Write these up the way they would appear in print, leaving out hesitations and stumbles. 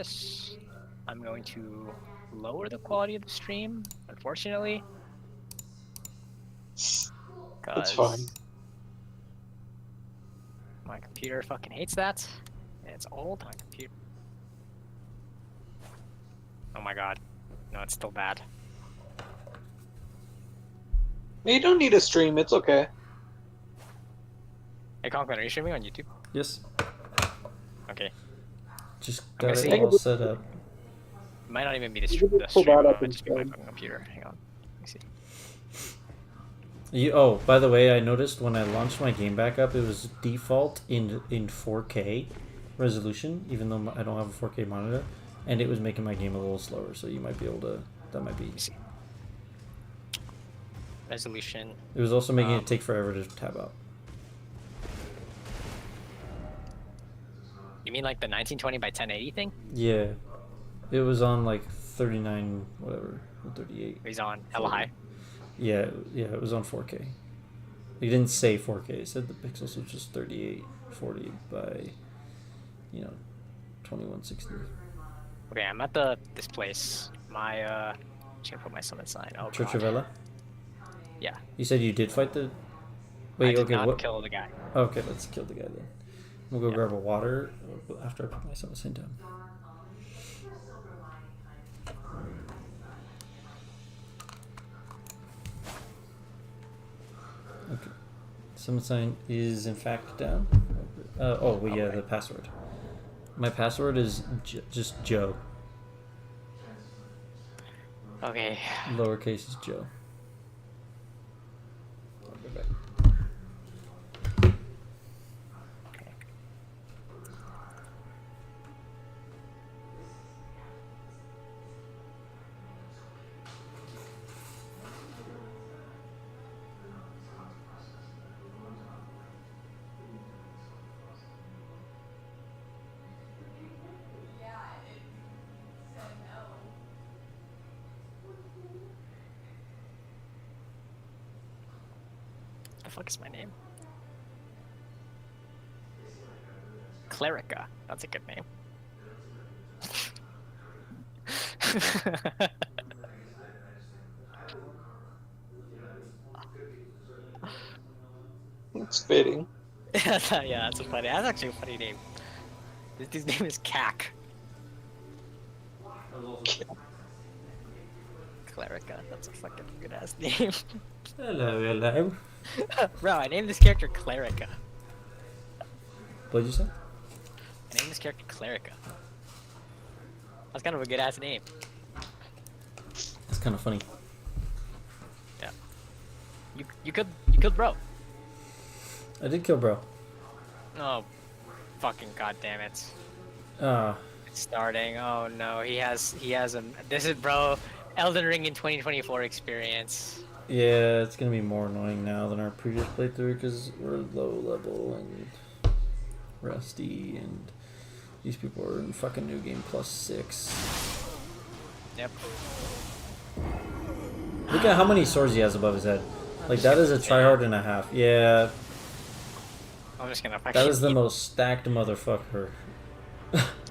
this, I'm going to lower the quality of the stream, unfortunately. It's fine. My computer fucking hates that. And it's old, my computer. Oh my god. No, it's still bad. You don't need a stream, it's okay. Hey Conklin, are you streaming on YouTube? Yes. Okay. Just I'm got gonna it see. all set up. It might not even be the You can stream, just pull that up might just be my instead. fucking computer. Hang on. Let me see. Oh, by the way, I noticed when I launched my game back up, it was default in 4K resolution, even though I don't have a 4K monitor, and it was making my game a little slower. So you might be able to. That might be. Let me see. Resolution. It was also making it take forever to tab out. You mean like the 1920 by 1080 thing? Yeah, it was on like 39, whatever, 38. He's on hella high. Yeah, it was on 4K. It didn't say 4K. It said the pixels was just 3840 by, 2160. Okay, I'm at this place. I'm just gonna put my summon sign. Oh Church god. of Ella? Yeah. You said you did fight the. I Wait, did okay, not what? kill the guy. Okay, let's kill the guy then. We'll go Yeah. grab a water after I put my summon sign down. Okay. Summon sign is in fact down. Yeah, the password. My password is just Joe. Okay. Lowercase is Joe. I'll go back. The fuck is my name? Clerica. That's a good name. It's fitting. Yeah, that's a funny. That's actually a funny name. This dude's name is Cac. Clerica. That's a fucking good ass name. Hello. Bro, I named this character Clerica. What'd you say? I named this character Clerica. That's kind of a good ass name. That's kind of funny. Yeah. You killed bro. I did kill bro. Oh, fucking goddamn it! Ah. It's starting. Oh no, he has a. This is bro. Elden Ring in 2024 experience. Yeah, it's gonna be more annoying now than our previous playthrough because we're low level and rusty, and these people are in fucking new game +6. Yep. Look at how many swords he has above his head. Like that is a tryhard and a half. Yeah, I'm just gonna. that is the most stacked motherfucker.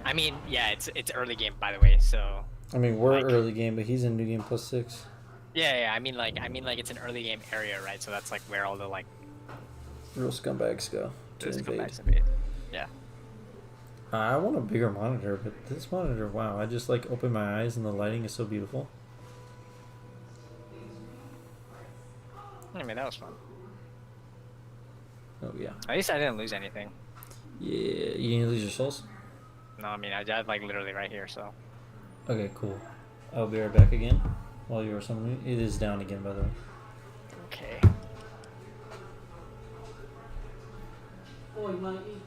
I mean, yeah, it's early game by the way, so. I mean, we're like, early game, but he's in new game +6. Yeah. I mean, like it's an early game area, right? So that's like where all the like. Real scumbags go to invade. Yeah. I want a bigger monitor, but this monitor, wow! I just like open my eyes and the lighting is so beautiful. I mean, that was fun. Oh yeah. At least I didn't lose anything. Yeah, you didn't lose your souls? No, I mean, I died like literally right here, so. Okay, cool. I'll be right back again while you are summoning. It is down again, by the way. Okay. Oh, you might eat.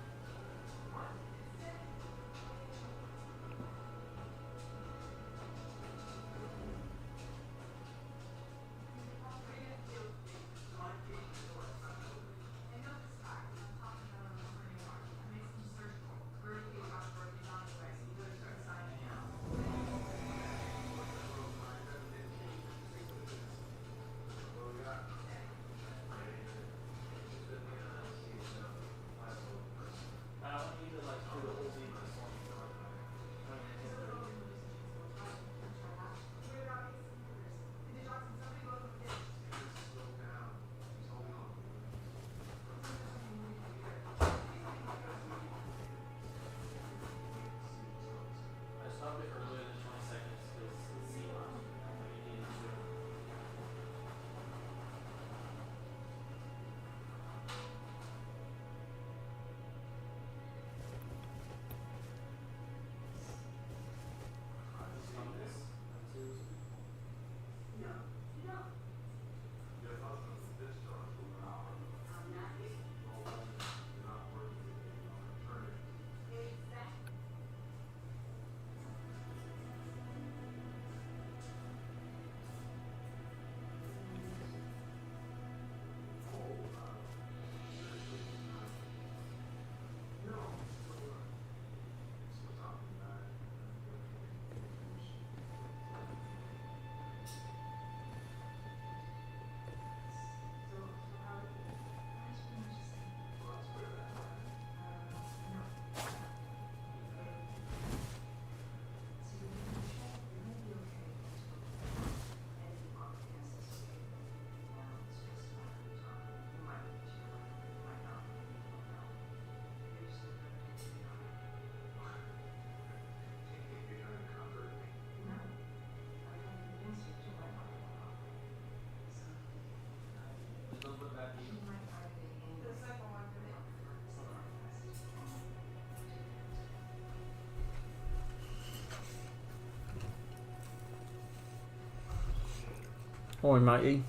Oh, mighty.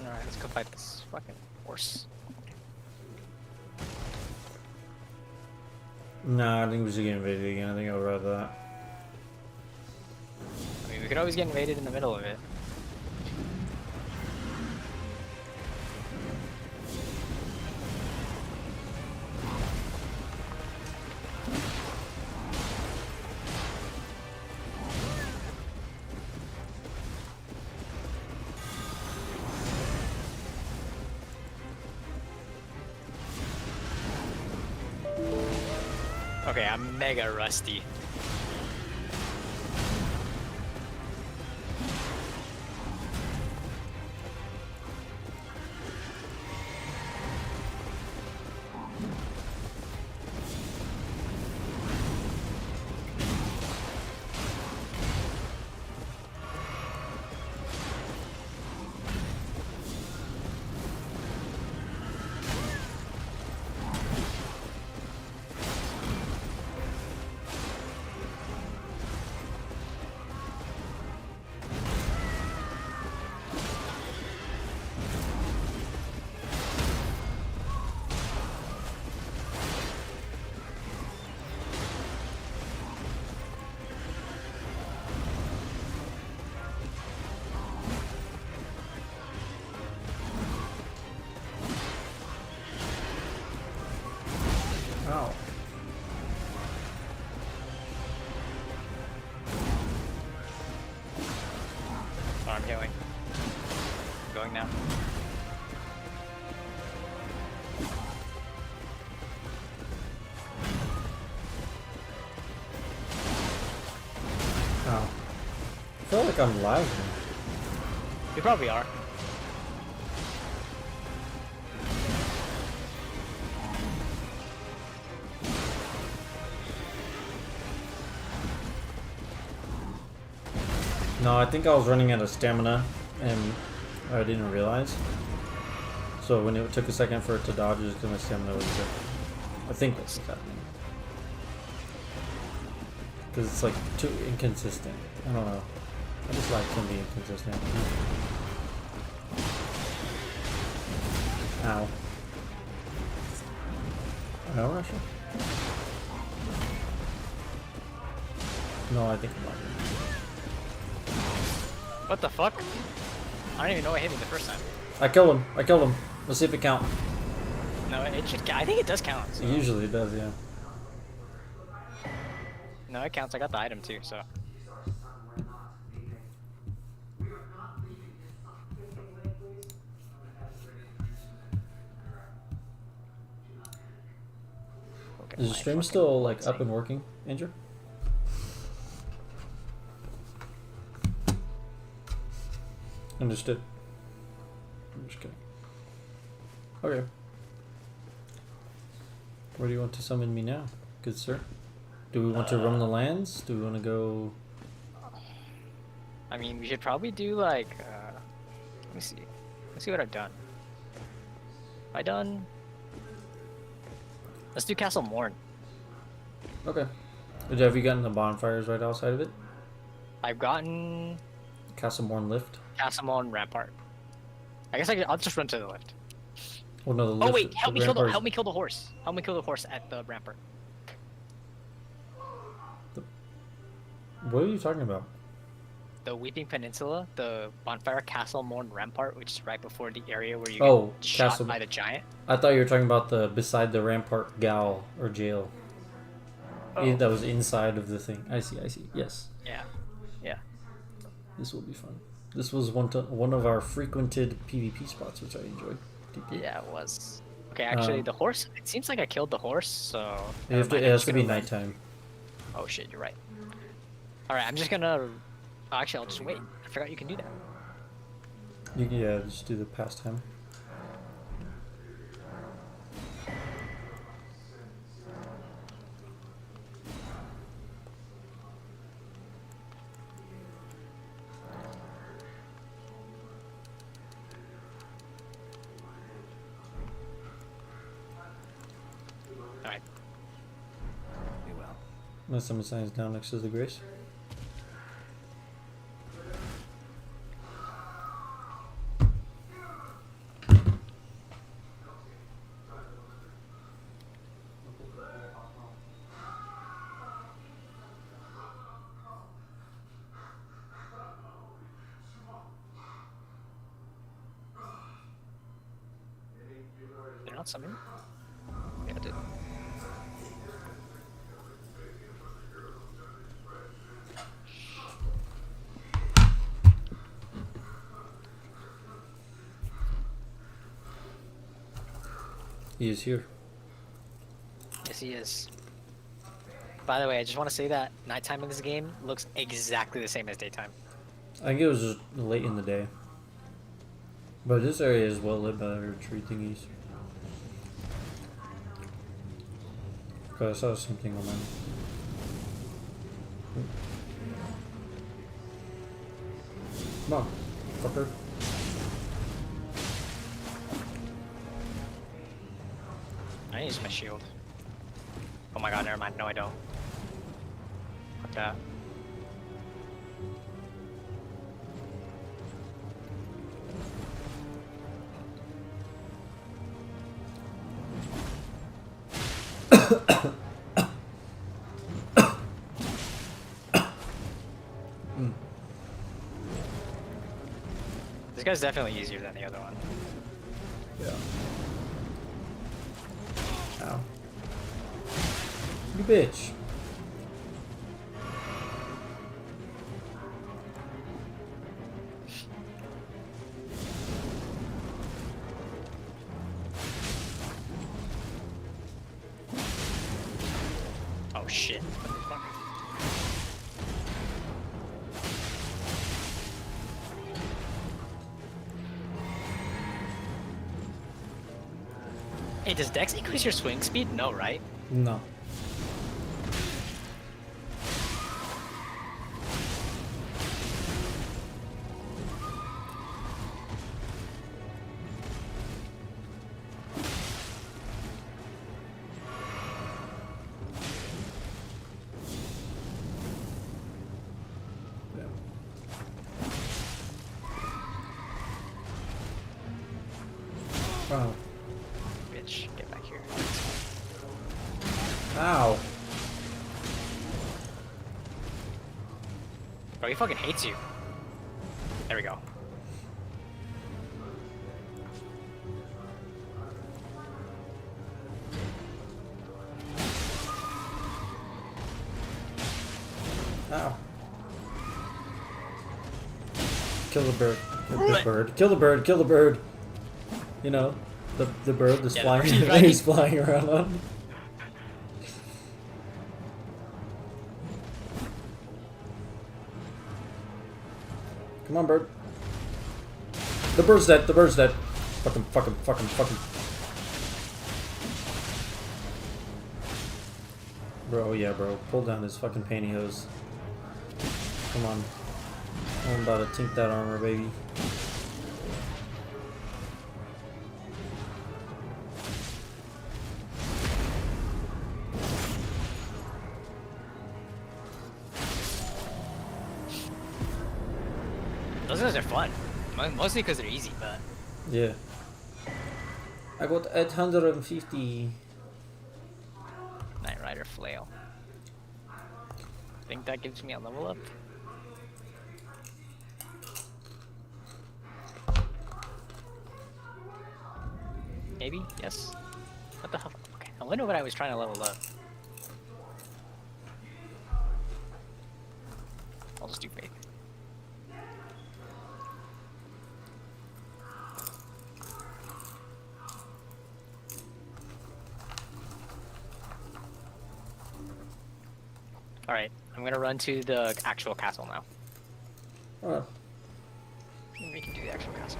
Alright, let's go fight this fucking horse. Nah, I think we should get invaded again. I think I'd rather that. I mean, we could always get invaded in the middle of it. Okay, I'm mega rusty. Ow. Oh, I'm healing. Going now. Ow. I feel like I'm lagging. We probably are. No, I think I was running out of stamina and I didn't realize. So when it took a second for it to dodge, just because my stamina was good. I think that's what's happening. Because it's like too inconsistent. I don't know. I just like can be inconsistent. Ow. Ow, Russia? No, I think I'm lagging. What the fuck? I don't even know what hit me the first time. I killed him. I killed him. Let's see if it counts. No, it should. I think it does count. So. It usually does, yeah. No, it counts. I got the item too. So. Okay, Is the my stream fucking still like up thing. and working, Andrew? Understood. I'm just kidding. Okay. Where do you want to summon me now, good sir? Do we want to roam the lands? Do we want to go? I mean, we should probably do like. Let me see. Let's see what I've done. I done. Let's do Castle Morn. Okay. Have you gotten the bonfires right outside of it? I've gotten Castle Morn lift. Castle Morn Rampart. I guess I'll just run to the lift. Oh no, the lift. Oh wait, help me kill the rampart horse. Help me kill the horse at the rampart. What are you talking about? The Weeping Peninsula, the Bonfire Castle Morn Rampart, which is right before the area where you Oh, get shot Castle- by the giant. I thought you were talking about the beside the rampart gal or jail. Oh. That was inside of the thing. I see. Yes. Yeah. Yeah. This will be fun. This was one of our frequented PvP spots, which I enjoyed deeply. Yeah, it was. Okay, actually, the horse. It seems like I killed the horse, so. It never mind, I'm has just to be gonna run. nighttime. Oh shit, you're right. All right, I'm just gonna. Actually, I'll just wait. I forgot you can do that. Yeah, just do the pastime. My summon sign is down next to the Grace. They're not summoning? Yeah, I did. He is here. Yes, he is. By the way, I just want to say that nighttime in this game looks exactly the same as daytime. I think it was just late in the day. But this area is well lit by the retreat thingies. Cause I saw something on mine. Come on, fucker. I need to use my shield. Oh my god, never mind. No, I don't. Fuck that. This guy's definitely easier than the other one. Yeah. Ow. You bitch. Oh shit. What the fuck? Hey, does Dex increase your swing speed? No, right? No. Wow. Bitch, get back here. Ow. Bro, he fucking hates you. There we go. Ow. Kill the bird. Kill the bird. Kill the bird. Kill the bird. You know, the bird that's Yeah, flying. the bird, right? He's flying around on. Come on, bird. The bird's dead. The bird's dead. Fuck him. Fuck him. Fuck him. Fuck him. Bro, yeah, bro. Pull down his fucking pantyhose. Come on. I'm about to tink that armor, baby. Those guys are fun. Mostly because they're easy, but... Yeah. I got 850. Knight Rider Flail. Think that gives me a level up? Maybe? Yes? What the hell? Okay, I wonder what I was trying to level up. I'll just do faith. Alright, I'm gonna run to the actual castle now. Oh, We can do the actual castle.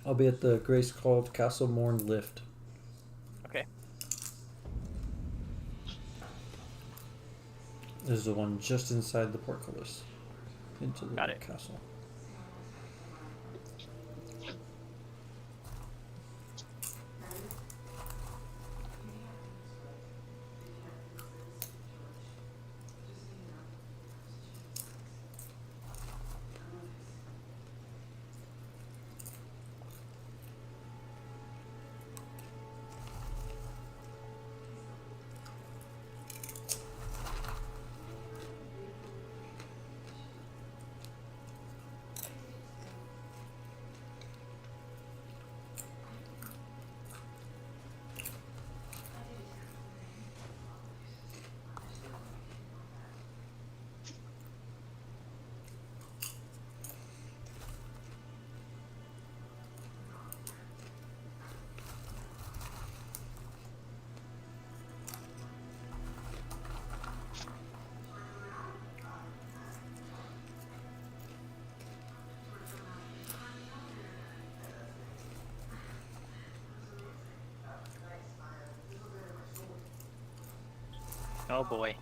I'll be at the Grace called Castle Morn Lift. Okay. This is the one just inside the portcullis. Into the Got it. castle. Oh boy.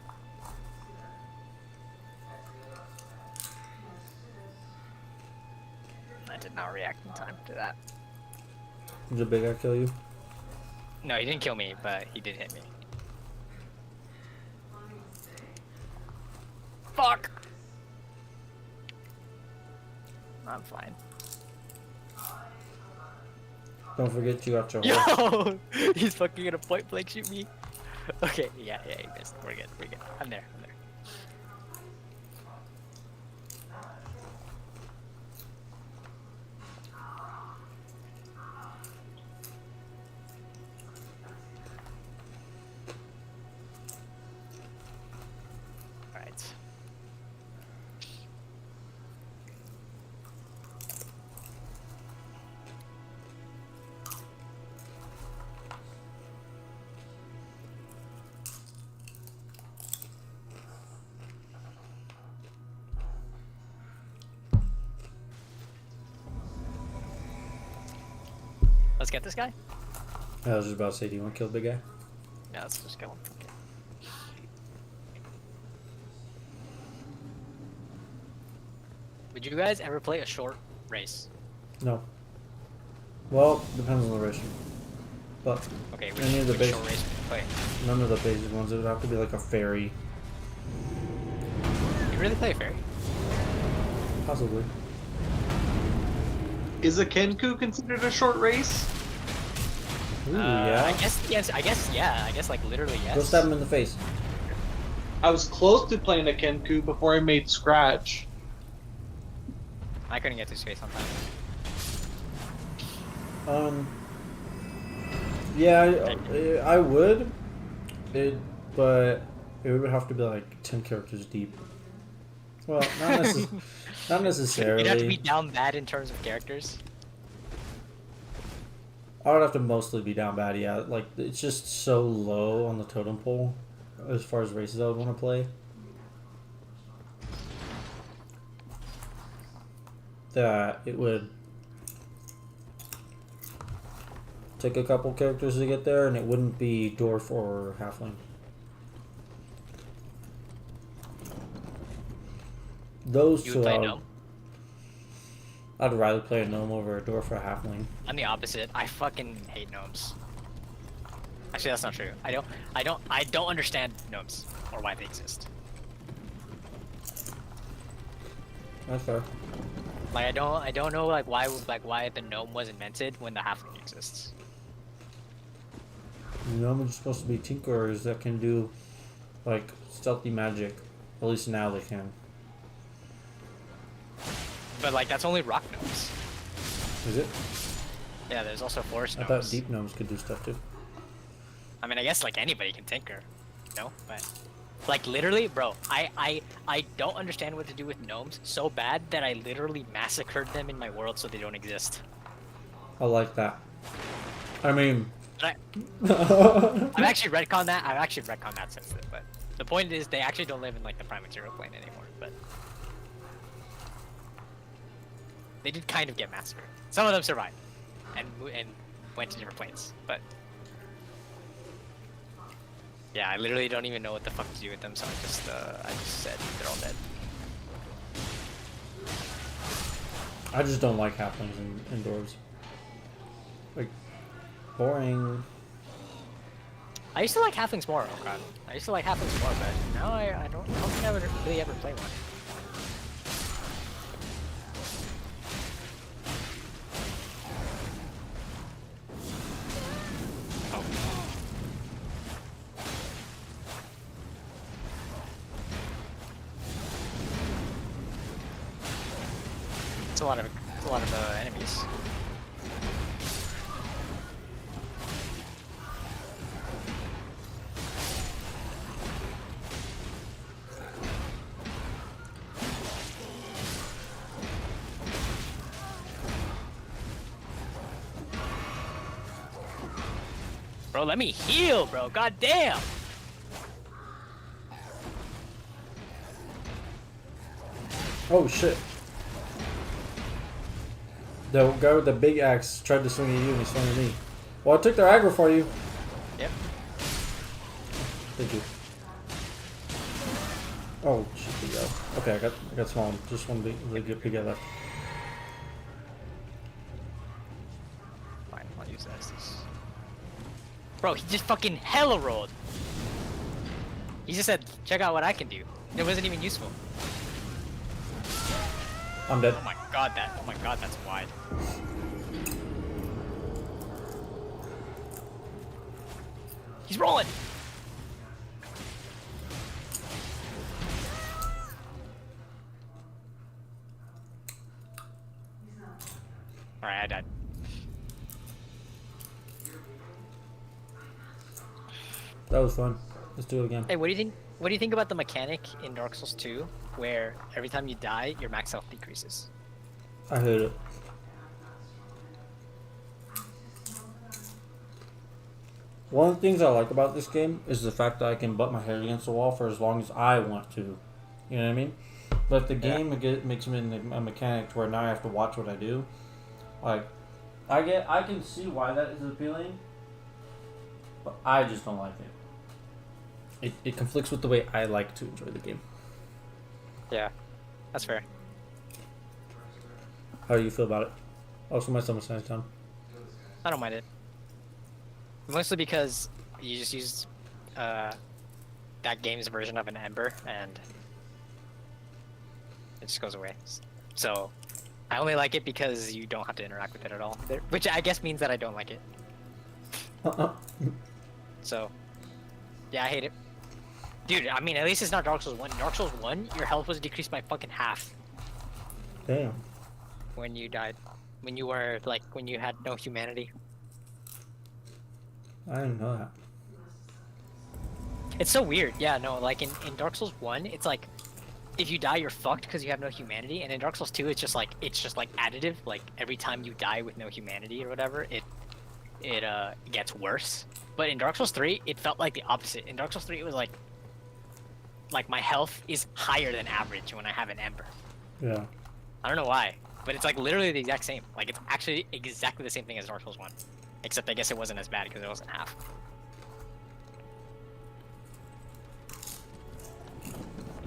I did not react in time to that. Did the big guy kill you? No, he didn't kill me, but he did hit me. Fuck! I'm fine. Don't forget you got your horse. Yo! He's fucking gonna point blank shoot me. Okay, yeah, he missed. We're good, we're good. I'm there. Alright. Let's get this guy? I was just about to say, do you want to kill the big guy? Yeah, let's just go. Okay. Would you guys ever play a short race? No. Well, depends on the race. But Okay, any of the which basic, short race would you play? none of the basic ones. It would have to be like a ferry, You really play a ferry? possibly. Is a Kenku considered a short race? Ooh, yeah. I guess yes. I guess like literally yes. Go stab him in the face. I was close to playing a Kenku before I made Scratch. I couldn't get to space on time. Yeah, I would. But it would have to be like 10 characters deep. Well, not necessarily. You'd have to be down bad in terms of characters. I would have to mostly be down bad, yeah. Like, it's just so low on the totem pole as far as races I would want to play. That it would take a couple characters to get there, and it wouldn't be dwarf or halfling. Those You two would play I would- gnome? I'd rather play a gnome over a dwarf or a halfling. I'm the opposite. I fucking hate gnomes. Actually, that's not true. I don't understand gnomes or why they exist. That's fair. Like I don't know like why the gnome was invented when the halfling exists. Gnomes are supposed to be tinkerers that can do like stealthy magic. At least now they can. But like that's only rock gnomes. Is it? Yeah, there's also forest I gnomes. thought deep gnomes could do stuff too. I mean, I guess like anybody can tinker, no? But like literally, bro, I don't understand what to do with gnomes so bad that I literally massacred them in my world so they don't exist. I like that. I mean, But I've actually retconned that. I've actually retconned that since then. But the point is, they actually don't live in like the prime material plane anymore. But they did kind of get massacred. Some of them survived and went to different planes. But yeah, I literally don't even know what the fuck to do with them. So I just said they're all dead. I just don't like halflings and dwarves. Like, boring. I used to like halflings more. Oh god, I used to like halflings more, but now I don't think I would really ever play one. It's a lot of enemies. Bro, let me heal, bro. God damn. Oh shit. The guy with the big axe tried to swing at you and he swung at me. Well, I took their aggro for you. Yep. Thank you. Oh, shit, we go. Okay, I got small. Just one big guy left. Fine, I'll use that as this. Bro, he just fucking hella rolled. He just said, check out what I can do. It wasn't even useful. I'm dead. Oh my god, that's wide. He's rolling! Alright, I died. That was fun. Let's do it again. Hey, what do you think? What do you think about the mechanic in Dark Souls 2, where every time you die, your max health decreases? I hate it. One of the things I like about this game is the fact that I can butt my head against the wall for as long as I want to. You know what I mean? But the game makes me a mechanic to where now I have to watch what I do. Like, I can see why that is appealing, but I just don't like it. It conflicts with the way I like to enjoy the game. Yeah, that's fair. How do you feel about it? Also, my stomach sign's down. I don't mind it. Mostly because you just use that game's version of an ember, and it just goes away. So I only like it because you don't have to interact with it at all, which I guess means that I don't like it. So yeah, I hate it. Dude, I mean, at least it's not Dark Souls 1. Dark Souls 1, your health was decreased by fucking half Damn. when you died. When you were, like, when you had no humanity. I didn't know that. It's so weird. Yeah, no, like, in Dark Souls 1, it's like, if you die, you're fucked because you have no humanity. And in Dark Souls 2, it's just like additive. Like, every time you die with no humanity or whatever, it gets worse. But in Dark Souls 3, it felt like the opposite. In Dark Souls 3, it was like my health is higher than average when I have an ember. Yeah. I don't know why, but it's like literally the exact same. Like, it's actually exactly the same thing as Dark Souls 1. Except I guess it wasn't as bad because it wasn't half.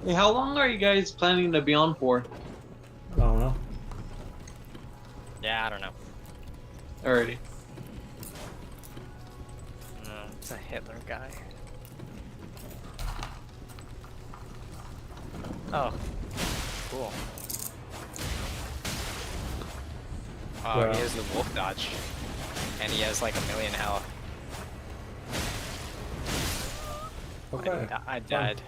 Hey, how long are you guys planning to be on for? I don't know. Yeah, I don't know. Alrighty. It's a Hitler guy. Oh, cool. Oh, Yeah. he has the wolf dodge. And he has like 1,000,000 health. Okay. I died.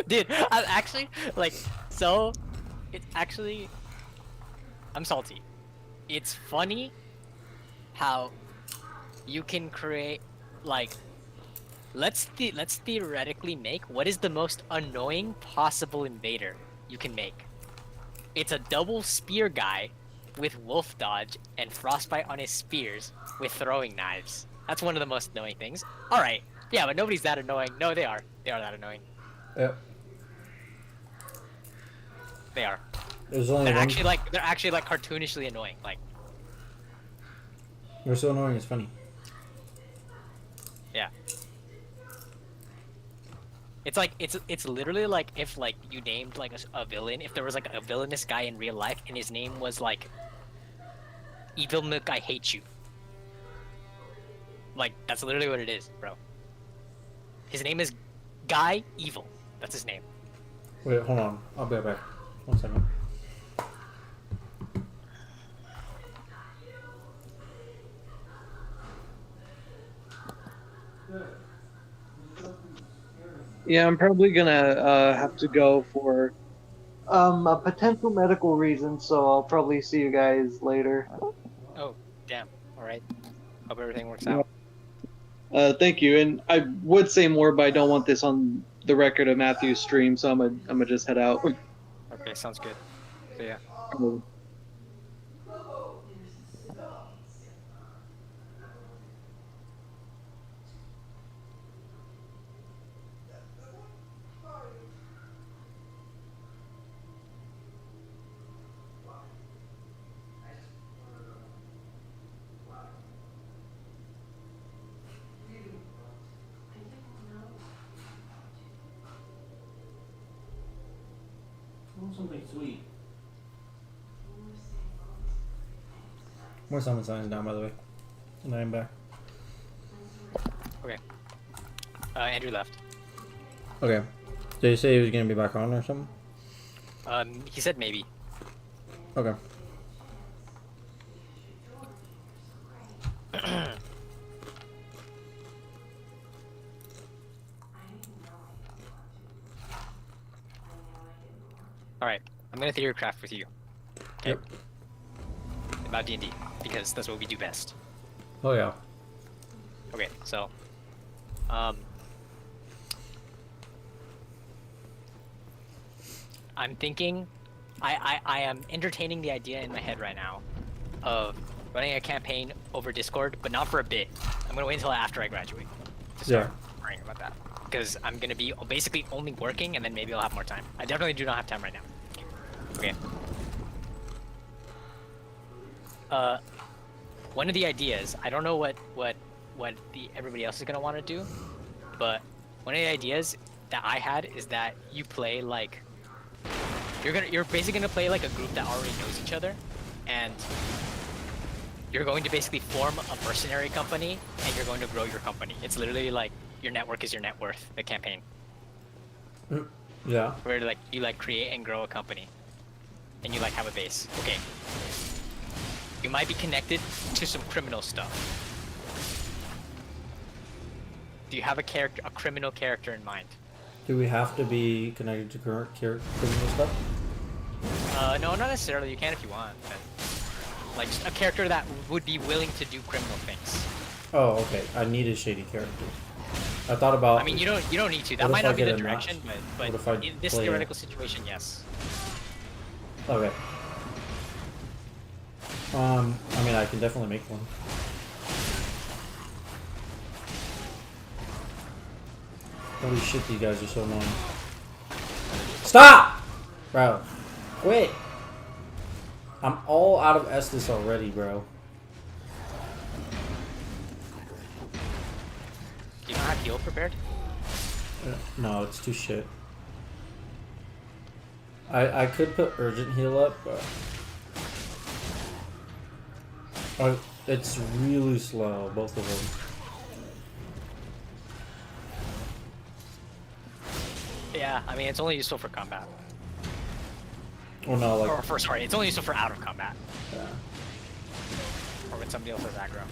Dude, I'm actually, like, so, it's actually, I'm salty. It's funny how you can create, like, let's theoretically make what is the most annoying possible invader you can make. It's a double spear guy with wolf dodge and frostbite on his spears with throwing knives. That's one of the most annoying things. Alright, yeah, but nobody's that annoying. No, they are. They are that annoying. Yep. They are. There's only They're one. actually like cartoonishly annoying. Like, They're so annoying. It's funny. yeah. It's like it's literally like if like you named like a villain. If there was like a villainous guy in real life and his name was like Evil Milk, I hate you. Like, that's literally what it is, bro. His name is Guy Evil. That's his name. Wait, hold on. I'll be right back. 1 second. Yeah, I'm probably gonna have to go for a potential medical reason, so I'll probably see you guys later. Oh, damn. All right. Hope everything works Yeah. out. Thank you, and I would say more, but I don't want this on the record of Matthew's stream, so I'm gonna just head out. Okay, sounds good. So yeah. My summon sign is down, by the way. And I am back. Okay. Andrew left. Okay. Did he say he was gonna be back on or something? He said maybe. Okay. Alright, I'm gonna theory craft with you. Okay? Yep. About D&D, because that's what we do best. Oh yeah. Okay, so... I'm thinking... I am entertaining the idea in my head right now of running a campaign over Discord, but not for a bit. I'm gonna wait until after I graduate to start worrying about that. Because I'm gonna be basically only working, and then maybe I'll have more time. I definitely do not have time right now. Okay. One of the ideas, I don't know what everybody else is gonna want to do, but one of the ideas that I had is that you play like you're basically gonna play like a group that already knows each other, and you're going to basically form a mercenary company, and you're going to grow your company. It's literally like your network is your net worth, the campaign. Yeah. Where like you like create and grow a company, and you like have a base. Okay. You might be connected to some criminal stuff. Do you have a criminal character in mind? Do we have to be connected to current criminal stuff? No, not necessarily. You can if you want. But, like just a character that would be willing to do criminal things. Oh, okay. I need a shady character. I thought about. I mean, you don't need to. That What might if I not be get the a direction, match? but What if I in this play theoretical situation, yes. Okay. I mean, I can definitely make one. Holy shit, these guys are so annoying. Stop! Bro. Quit! I'm all out of Estus already, bro. Do you not have heal prepared? No, it's too shit. I could put urgent heal up, but... it's really slow, both of them. Yeah, I mean, it's only useful for combat. Oh no, like... Or for, sorry, it's only useful for out of combat. Yeah. Or when somebody else has aggro.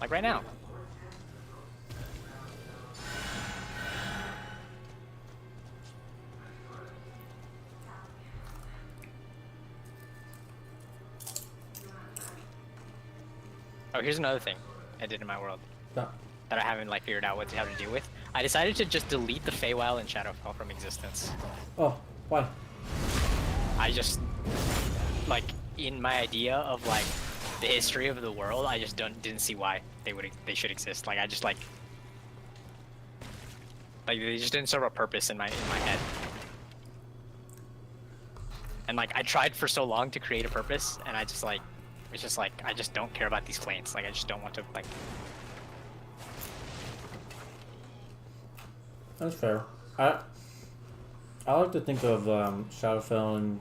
Like right now. Oh, here's another thing I did in my world Yeah. that I haven't like figured out how to deal with. I decided to just delete the Feywild and Shadowfell from existence. Oh, why? I just like in my idea of like the history of the world, I just didn't see why they should exist. Like I just like they just didn't serve a purpose in my head. And like I tried for so long to create a purpose, and I just like it's just like I just don't care about these planes. Like I just don't want to like. That's fair. I like to think of Shadowfell and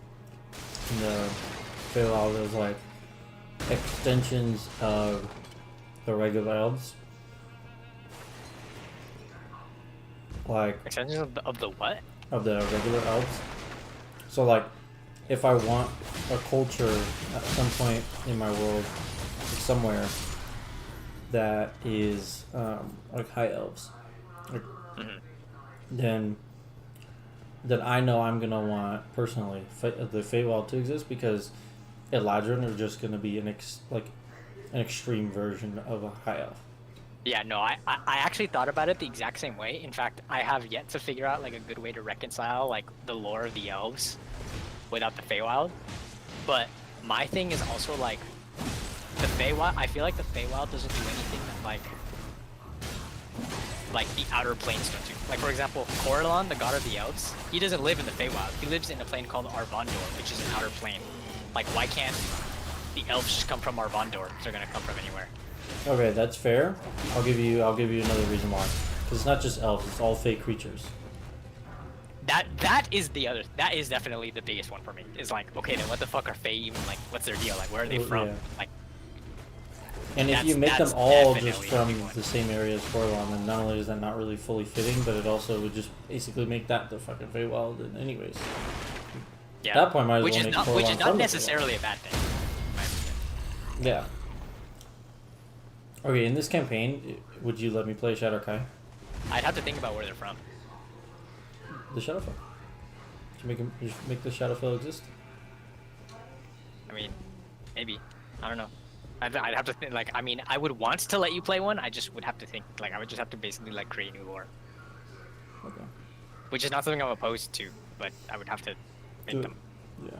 the Feywild as like extensions of the regular elves. Like Extensions of the what? of the regular elves. So like, if I want a culture at some point in my world, somewhere that is like high elves, like, then I know I'm gonna want personally the Feywild to exist because Eladrin are just gonna be an extreme version of a high elf. Yeah, no, I actually thought about it the exact same way. In fact, I have yet to figure out like a good way to reconcile like the lore of the elves without the Feywild. But my thing is also like the Feywild. I feel like the Feywild doesn't do anything that like the outer planes don't do. Like for example, Corellon, the god of the elves, he doesn't live in the Feywild. He lives in a plane called Arvandor, which is an outer plane. Like why can't the elves just come from Arvandor if they're gonna come from anywhere? Okay, that's fair. I'll give you another reason why. Because it's not just elves; it's all fake creatures. that is definitely the biggest one for me. Is like, okay, then what the fuck are Fae even like? What's their deal? Like, where are they Well, from? yeah. Like, And if you That's- make them that's all just definitely from a big one. the same area as Forlon, then not only is that not really fully fitting, but it also would just basically make that the fucking Feywild anyways. yeah. At that point, might as which well is make not Forlon from the Feywild. necessarily a bad thing. in my opinion. Yeah. Okay, in this campaign, would you let me play Shadow Kai? I'd have to think about where they're from. The Shadowfell. Just make the Shadowfell exist. I mean, maybe. I don't know. I'd have to think. Like, I mean, I would want to let you play one. I just would have to think. Like, I would just have to basically like create new lore, Okay. which is not something I'm opposed to. But I would have to make Do it. them. Yeah.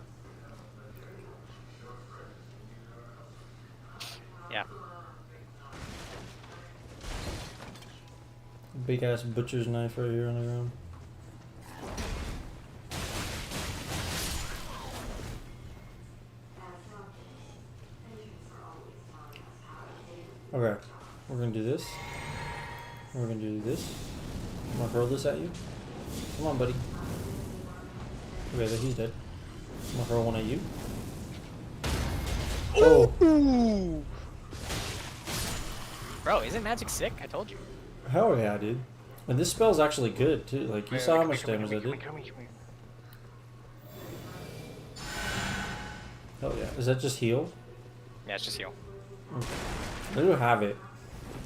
Yeah. Big ass butcher's knife right here on the ground. Okay, we're gonna do this. We're gonna do this. I'm gonna hurl this at you. Come on, buddy. Okay, there, he's dead. I'm gonna hurl one at you. Oh, Bro, isn't magic sick? I told you. hell yeah, dude. And this spell's actually good too. Like, you saw how much damage I did. Hell yeah. Is that just heal? Yeah, it's just heal. I do have it.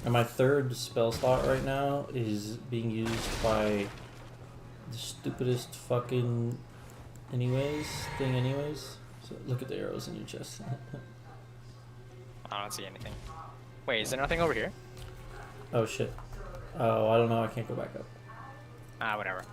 And my third spell slot right now is being used by the stupidest fucking anyways. So look at the arrows in your chest. I don't see anything. Wait, is there nothing over here? Oh shit. Oh, I don't know, I can't go back up. Ah, whatever.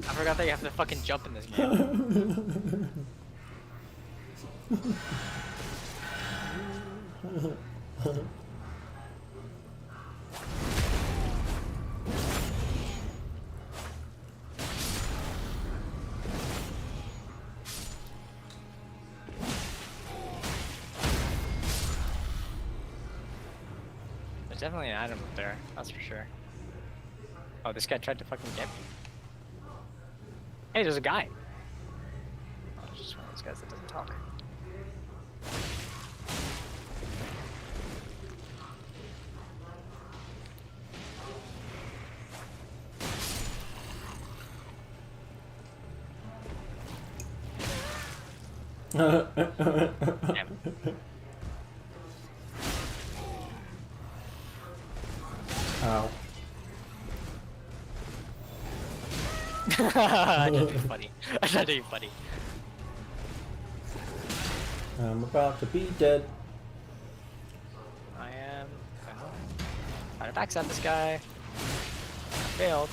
I forgot that you have to fucking jump in this game. There's definitely an item up there, that's for sure. Oh, this guy tried to fucking get me. Hey, there's a guy. Oh, it's just one of those guys that doesn't talk. Damn it. Ow. I tried to be funny. I tried to be funny. I'm about to be dead. I am. Trying to backstab this guy. Failed.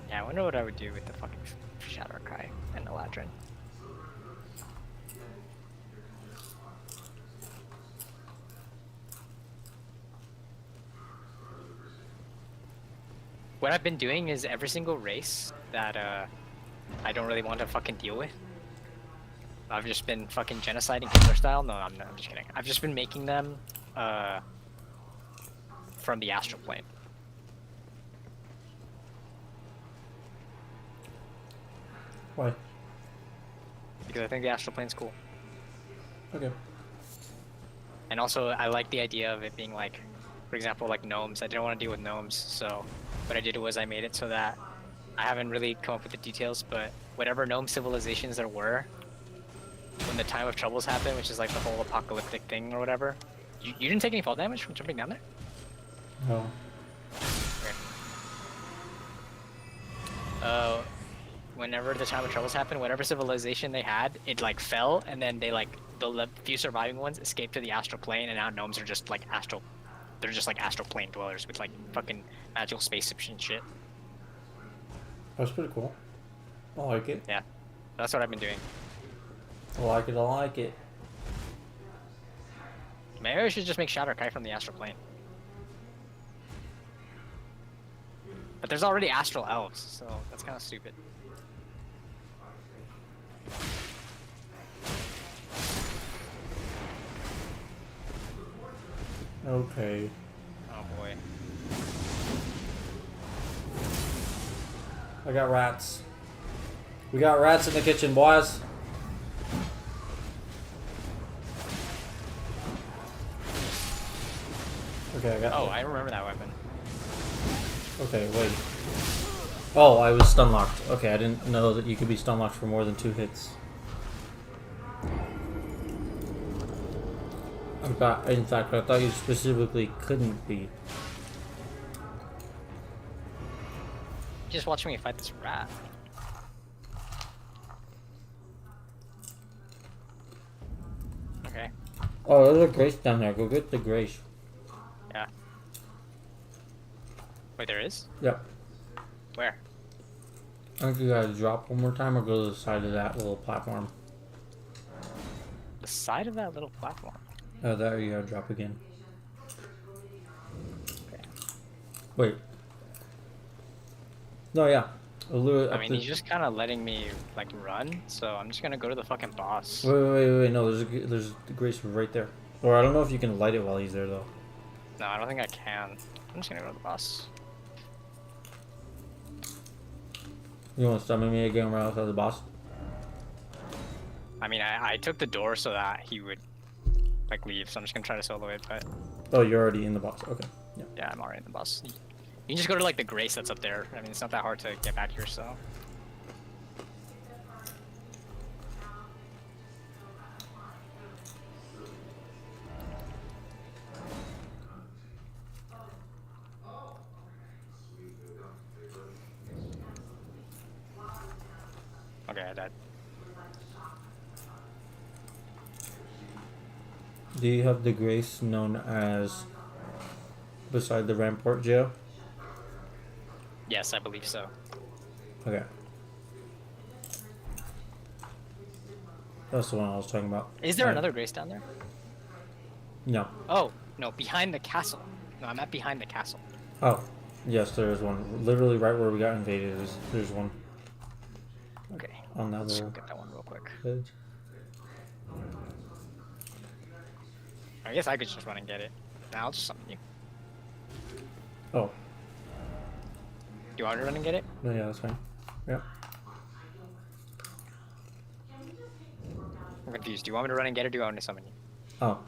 Yeah, I wonder what I would do with the fucking Shadow Kai and the Latrin. What I've been doing is every single race that I don't really want to fucking deal with, I've just been fucking genociding killer style. No, I'm just kidding. I've just been making them from the astral plane. Why? Because I think the astral plane's cool. Okay. And also, I like the idea of it being like, for example, like gnomes. I didn't want to deal with gnomes, so what I did was I made it so that I haven't really come up with the details, but whatever gnome civilizations there were, when the time of troubles happened, which is like the whole apocalyptic thing or whatever, you didn't take any fall damage from jumping down there? No. Okay. whenever the Time of Troubles happened, whatever civilization they had, it like fell, and then they like the few surviving ones escaped to the astral plane, and now gnomes are just like astral. They're just like astral plane dwellers with like fucking magical spaceships and shit. That's pretty cool. I like it. Yeah, that's what I've been doing. I like it. I like it. Maybe I should just make Shatterkai from the astral plane. But there's already astral elves, so that's kind of stupid. Okay. Oh boy. I got rats. We got rats in the kitchen, boys. Okay, I got. Oh, I remember that weapon. Okay, wait. Oh, I was stun locked. Okay, I didn't know that you could be stun locked for more than 2 hits. In fact, I thought you specifically couldn't be. Just watch me fight this rat. Okay. Oh, there's a grace down there. Go get the grace. Yeah. Wait, there is? Yep. Where? I think you gotta drop one more time or go to the side of that little platform. The side of that little platform. Oh, there you gotta drop again. Okay. Wait. No, yeah. A little I up mean, the... he's just kind of letting me like run, so I'm just gonna go to the fucking boss. Wait. No, there's the grace right there. Or I don't know if you can light it while he's there though. No, I don't think I can. I'm just gonna go to the boss. You want to summon me again right outside the boss? I mean, I took the door so that he would like leave, so I'm just gonna try to solo it, but Oh, you're already in the box. Okay. Yeah. yeah, I'm already in the boss. You can just go to like the grace that's up there. I mean, it's not that hard to get back here, so. Okay, I died. Do you have the grace known as beside the rampart jail? Yes, I believe so. Okay. That's the one I was talking about. Is there another grace down there? No. Oh, no, behind the castle. No, I'm at behind the castle. Oh, yes, there is one. Literally right where we got invaded. There's one Okay, on that let's little get that one real quick. edge. I guess I could just run and get it. Now I'll just summon you. Oh, Do you want to run and get it? no, yeah, that's fine. Yeah. I'm confused. Do you want me to run and get it, or do you want me to summon you? Oh.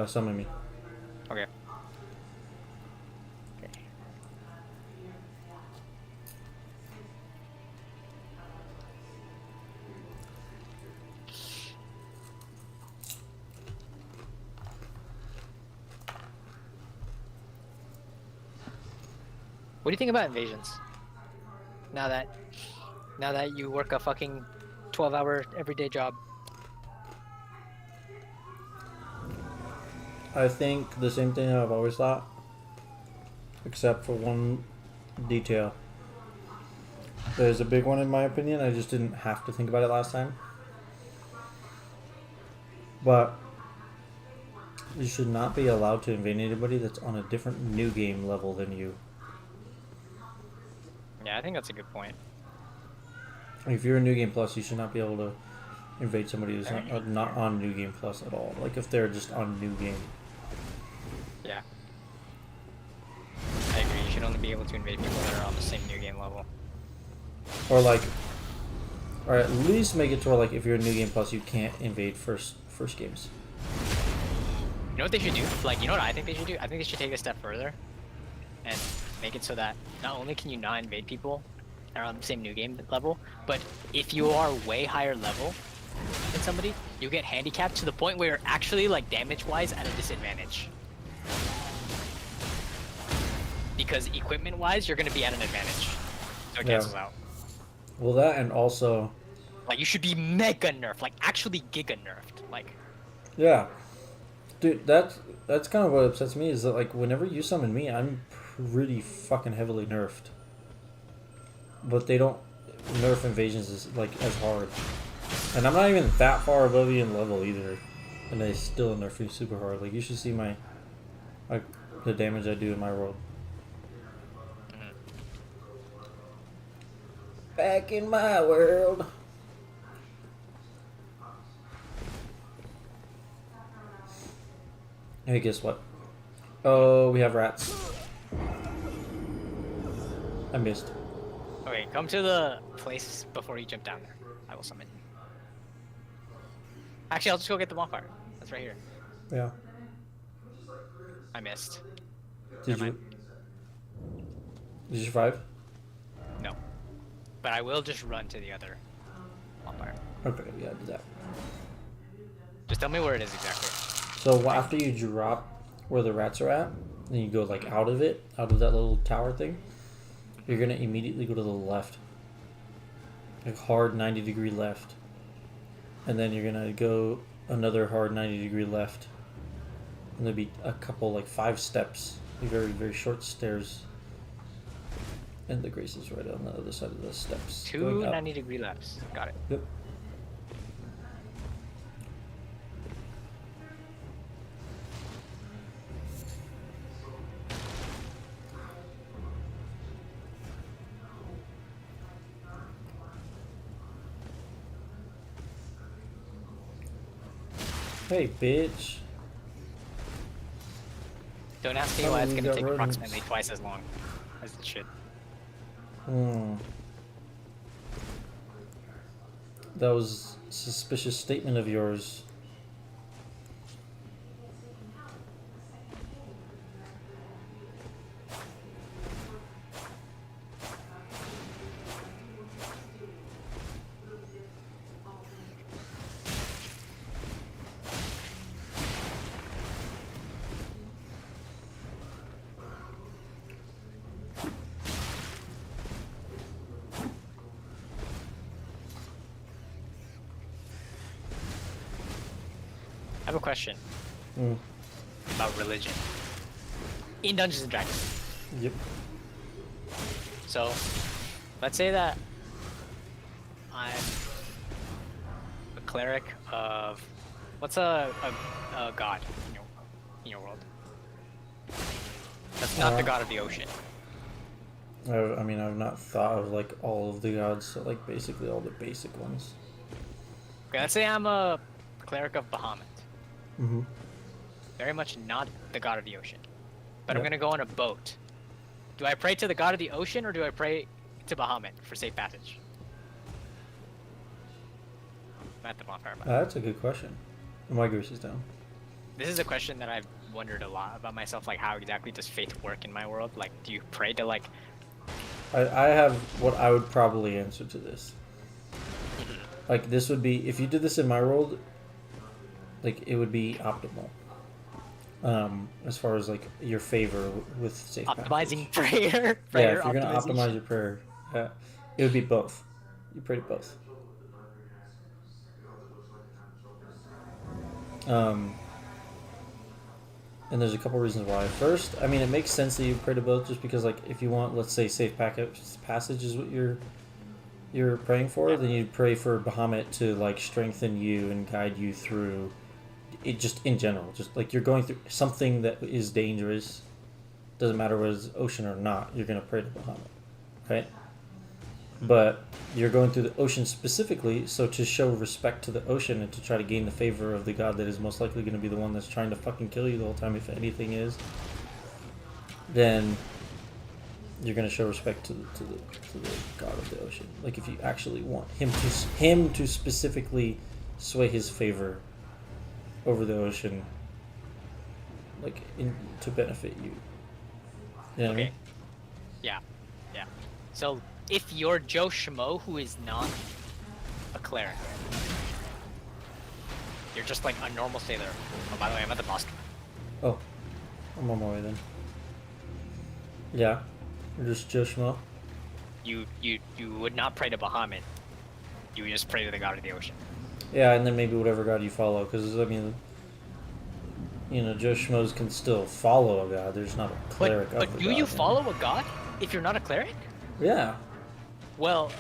Summon me. Okay. Okay. What do you think about invasions? Now that you work a fucking 12-hour everyday job. I think the same thing I've always thought, except for one detail. There's a big one in my opinion. I just didn't have to think about it last time. But you should not be allowed to invade anybody that's on a different new game level than you. Yeah, I think that's a good point. If you're a New Game Plus, you should not be able to invade somebody who's not on New Game Plus at all. Like if they're just on New Game. Yeah. I agree. You should only be able to invade people that are on the same new game level. Or like, or at least make it to where like if you're a New Game Plus, you can't invade first games. You know what they should do? Like, you know what I think they should do? I think they should take it a step further and make it so that not only can you not invade people that are on the same new game level, but if you are way higher level than somebody, you get handicapped to the point where you're actually like damage-wise at a disadvantage. Because equipment-wise, you're going to be at an advantage. So it cancels out. Well, that and also, Like you should be mega nerfed, like actually giga nerfed. Like yeah, dude, that's kind of what upsets me is that like whenever you summon me, I'm pretty fucking heavily nerfed, but they don't nerf invasions as hard, and I'm not even that far above you in level either, and they still nerf me super hard. Like you should see my like the damage I do in my world. Back in my world. Hey, guess what? Oh, we have rats. I missed. okay, come to the place before you jump down there. I will summon you. Actually, I'll just go get the bonfire. That's right here. Yeah. I missed. Did Never you? mind. Did you survive? No. But I will just run to the other bonfire. Okay, yeah, do that. Just tell me where it is exactly. So after you drop where the rats are at, then you go like out of it, out of that little tower thing. You're gonna immediately go to the left, like hard 90-degree left, and then you're gonna go another hard 90-degree left, and there'll be a couple like 5 steps, very very short stairs, and the grace is right on the other side of the steps. Two going up. 90-degree lefts. Got it. Yep. Hey, bitch. Don't ask me Oh, why it's we gonna got take rodents. approximately twice as long as it should. That was a suspicious statement of yours. I have a question about religion in Dungeons and Dragons. Yep. So, let's say that I'm a cleric of what's a god in your world? That's not the god of the ocean. I mean, I've not thought of like all of the gods, so like basically all the basic ones. Okay, let's say I'm a cleric of Bahamut. Mm-hmm. Very much not the god of the ocean. But I'm Yep. gonna go on a boat. Do I pray to the god of the ocean or do I pray to Bahamut for safe passage? I'm at the bonfire. by the way. That's a good question. My goose is down. This is a question that I've wondered a lot about myself. Like, how exactly does faith work in my world? Like, do you pray to like? I have what I would probably answer to this. Like this would be if you did this in my world. Like it would be optimal. As far as like your favor with safe Optimizing passage. prayer. Yeah, if you're gonna optimization. optimize your prayer, it would be both. You pray to both. And there's a couple reasons why. First, I mean, it makes sense that you pray to both, just because like if you want, let's say, safe passage is what you're praying for, then you pray for Bahamut to like strengthen you and guide you through it, just in general, just like you're going through something that is dangerous. Doesn't matter whether it's ocean or not, you're gonna pray to Bahamut, right? But you're going through the ocean specifically, so to show respect to the ocean and to try to gain the favor of the god that is most likely going to be the one that's trying to fucking kill you the whole time, if anything is, then you're going to show respect to the god of the ocean. Like if you actually want him to specifically sway his favor over the ocean, like to benefit you. You know what I mean? Yeah. Yeah. So if you're Joe Schmo who is not a cleric, you're just like a normal sailor. Oh, by the way, I'm at the boss. Oh, I'm on my way then. Yeah, you're just Joe Schmo. you would not pray to Bahamut. You would just pray to the god of the ocean. Yeah, and then maybe whatever god you follow, because I mean, you know, Joe Schmoes can still follow a god. There's not a cleric But of the do god. you follow a god if you're not a cleric? Yeah. Well,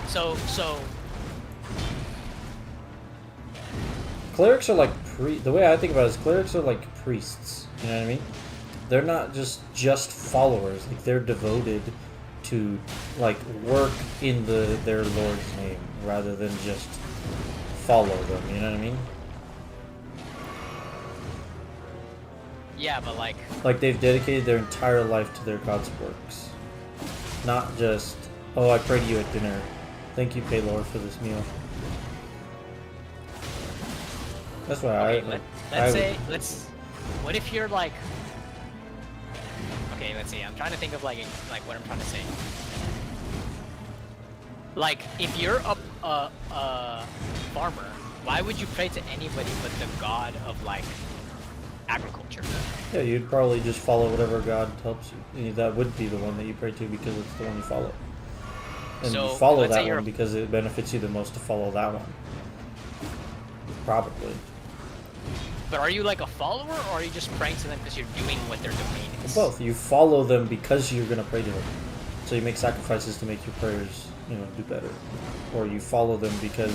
so Clerics are like the way I think about it is clerics are like priests. You know what I mean? They're not just followers. Like they're devoted to like work in their Lord's name rather than just follow them. You know what I mean? yeah, but like Like they've dedicated their entire life to their God's works, not just I pray to you at dinner. Thank you, Paylor, for this meal. That's why okay, what if you're like okay, let's see. I'm trying to think of like what I'm trying to say. Like if you're a farmer, why would you pray to anybody but the god of like agriculture? Yeah, you'd probably just follow whatever God helps you. That would be the one that you pray to because it's the one you follow. And So, you follow let's say that you're one a- because it benefits you the most to follow that one. Probably. But are you like a follower, or are you just praying to them because you're doing what their domain is? Both. You follow them because you're going to pray to them. So you make sacrifices to make your prayers, do better. Or you follow them because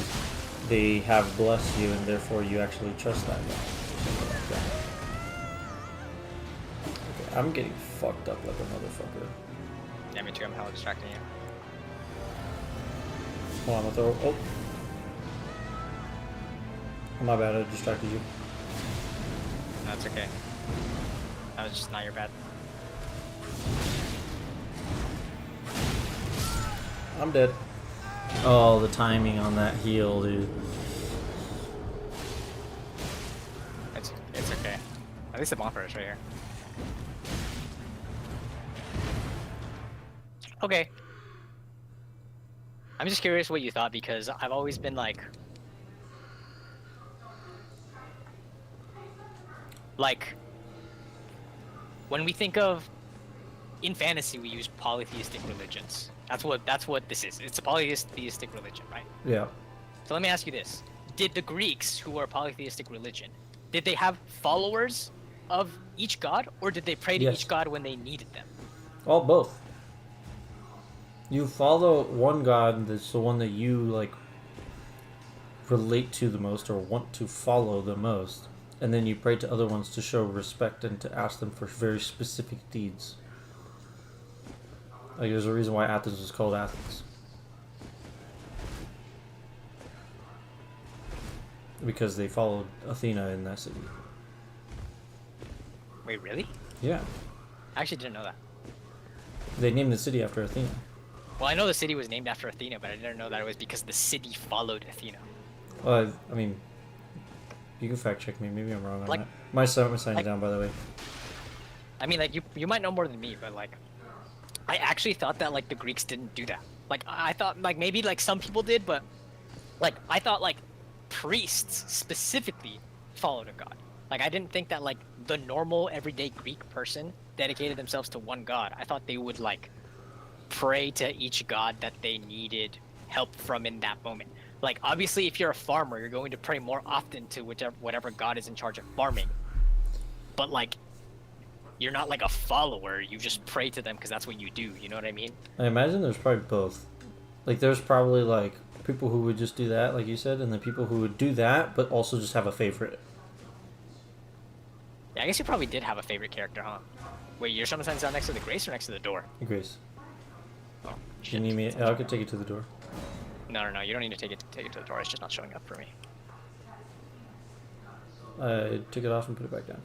they have blessed you and therefore you actually trust that God. Or something like that. Okay, I'm getting fucked up like a motherfucker. Yeah, me too. I'm hella distracting you. Hold on, I'm gonna throw. Oh, my bad. I distracted you. That's okay. That was just not your bad. I'm dead. Oh, the timing on that heal, dude. It's okay. At least the bonfire is right here. Okay. I'm just curious what you thought because I've always been like when we think of in fantasy we use polytheistic religions. That's what this is. It's a polytheistic religion, right? Yeah. So let me ask you this. Did the Greeks, who were a polytheistic religion, did they have followers of each god, or did they pray to Yes. each god when they needed them? Oh, both. You follow one god that's the one that you, like, relate to the most or want to follow the most. And then you pray to other ones to show respect and to ask them for very specific deeds. Like, there's a reason why Athens was called Athens. Because they followed Athena in that city. Wait, really? Yeah. I actually didn't know that. They named the city after Athena. Well, I know the city was named after Athena, but I didn't know that it was because the city followed Athena. Well, I mean, you can fact check me. Maybe I'm wrong on Like- that. My sign's like- down, by the way. I mean, like, you might know more than me, but, like, I actually thought that, like, the Greeks didn't do that. Like, I thought, like, maybe, like, some people did, but, like, I thought, like, priests specifically followed a god. Like, I didn't think that, like, the normal, everyday Greek person dedicated themselves to one god. I thought they would, like, pray to each god that they needed help from in that moment. Like, obviously, if you're a farmer, you're going to pray more often to whatever god is in charge of farming. But, like, you're not like a follower. You just pray to them because that's what you do. You know what I mean? I imagine there's probably both. Like, there's probably, like, people who would just do that, like you said, and the people who would do that, but also just have a favorite. Yeah, I guess you probably did have a favorite character, huh? Wait, your sun sign's down next to the grace or next to the door? Grace. Oh, Do shit. you need me? I could take you to the door. No, you don't need to take it to the door. It's just not showing up for me. I took it off and put it back down.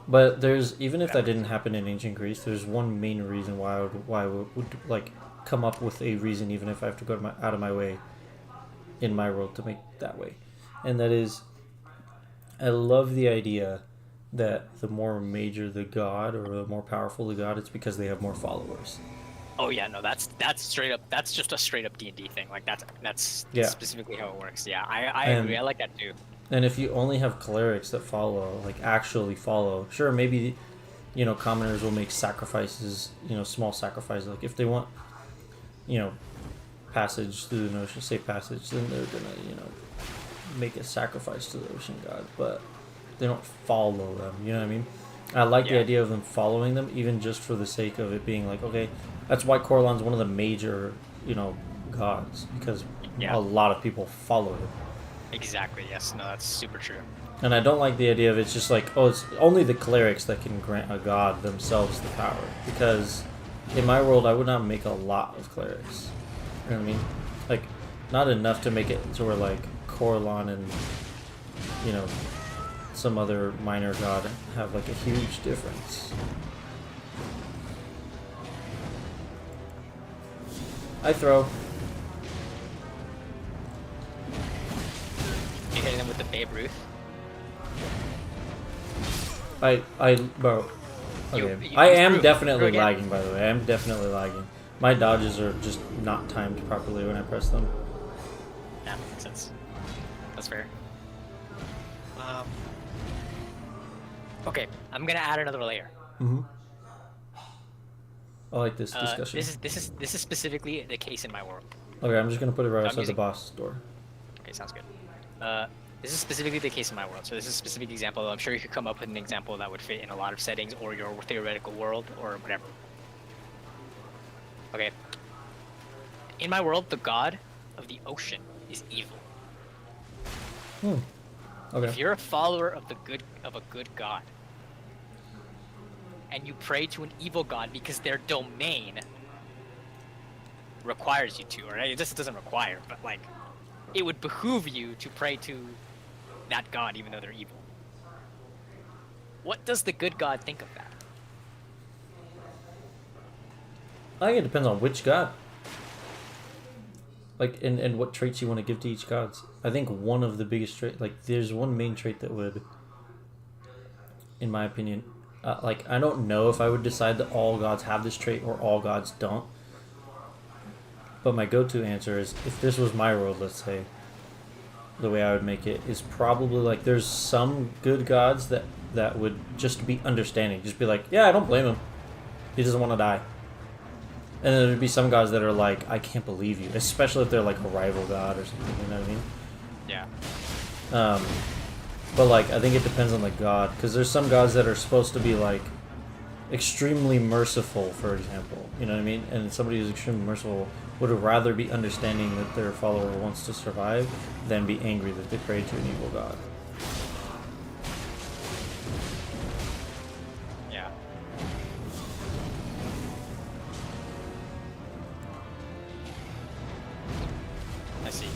But there's, even if that didn't happen in ancient Greece, there's one main reason why I would like come up with a reason, even if I have to go out of my way in my world to make that way, and that is, I love the idea that the more major the god or the more powerful the god, it's because they have more followers. Oh yeah, no, that's straight up. That's just a straight up D&D thing. Like that's Yeah. specifically how it works. Yeah, I And- agree. I like that too. And if you only have clerics that follow, like actually follow, sure, maybe you know, commoners will make sacrifices, you know, small sacrifices. Like if they want, you know, passage through the ocean, safe passage, then they're gonna, you know, make a sacrifice to the ocean god, but they don't follow them. You know what I mean? I like the idea of them following them, even just for the sake of it being like, okay, that's why Corlan's one of the major, you know, gods, because a lot of people follow it. Exactly. Yes. No, that's super true. And I don't like the idea of it's just like, oh, it's only the clerics that can grant a god themselves the power, because in my world I would not make a lot of clerics. You know what I mean? Like, not enough to make it to where like Corlan and, you know, some other minor god have like a huge difference. I throw. You hitting them with the Babe Ruth? Bro. Okay. You I am threw definitely again? lagging, by the way. I am definitely lagging. My dodges are just not timed properly when I press them. Yeah, makes sense. That's fair. Okay, I'm gonna add another layer. Mm-hmm. I like this discussion. This is specifically the case in my world. Okay, I'm just gonna put it right I'm outside the using- boss door. Okay, sounds good. This is specifically the case in my world. So this is a specific example. I'm sure you could come up with an example that would fit in a lot of settings or your theoretical world or whatever. Okay. In my world, the god of the ocean is evil. Okay. If you're a follower of a good god, and you pray to an evil god because their domain requires you to, or it just doesn't require, but like, it would behoove you to pray to that god even though they're evil. What does the good god think of that? I think it depends on which god. Like, and what traits you want to give to each god. I think one of the biggest traits, like, there's one main trait that would, in my opinion, like, I don't know if I would decide that all gods have this trait or all gods don't. But my go-to answer is, if this was my world, let's say, the way I would make it is probably, like, there's some good gods that would just be understanding. Just be like, yeah, I don't blame him. He doesn't want to die. And then there'd be some gods that are like, I can't believe you. Especially if they're like a rival god or something, you know what I mean? Yeah. But like, I think it depends on the god. Because there's some gods that are supposed to be like, extremely merciful, for example. You know what I mean? And somebody who's extremely merciful would rather be understanding that their follower wants to survive than be angry that they pray to an evil god. Yeah. I see.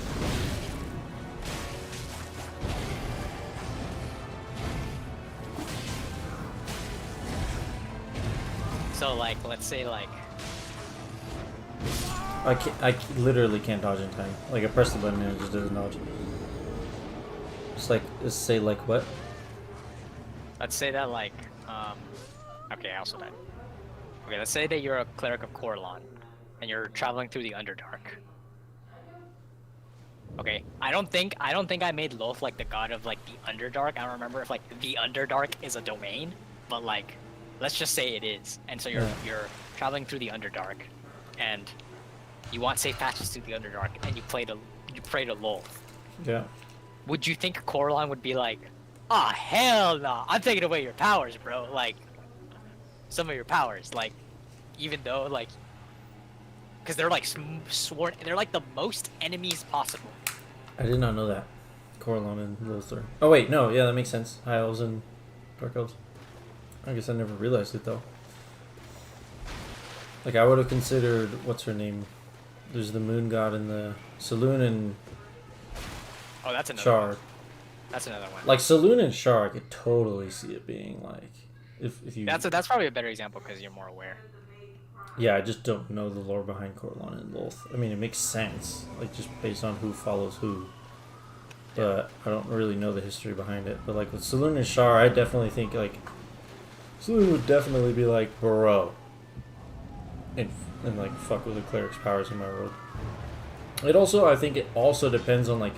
So like, let's say like, I literally can't dodge in time. Like, I press the button and it just doesn't dodge. Just say like what? let's say that like, okay, I also died. Okay, let's say that you're a cleric of Corlan, and you're traveling through the Underdark. Okay, I don't think I made Loth like the god of like the Underdark. I don't remember if like the Underdark is a domain, but like, let's just say it is. And so you're traveling through the Underdark, and you want safe passage through the Underdark, and you pray to Loth. Yeah. Would you think Corlan would be like, ah, hell no, I'm taking away your powers, bro. Like, some of your powers, like, even though like, because they're like sworn, they're like the most enemies possible. I did not know that. Corlan and Lothar. Oh wait, no, yeah, that makes sense. High elves and dark elves. I guess I never realized it though. Like, I would have considered, what's her name? There's the moon god and the Saloon and Oh, that's another Char. one. That's another one. Like, Saloon and Char, I could totally see it being like, if you. That's probably a better example because you're more aware. Yeah, I just don't know the lore behind Corlan and Loth. I mean, it makes sense, like, just based on who follows who. But I don't really know the history behind it. But like with Saloon and Char, I definitely think like Saloon would definitely be like, bro, and like fuck with the cleric's powers in my world. I think it also depends on like,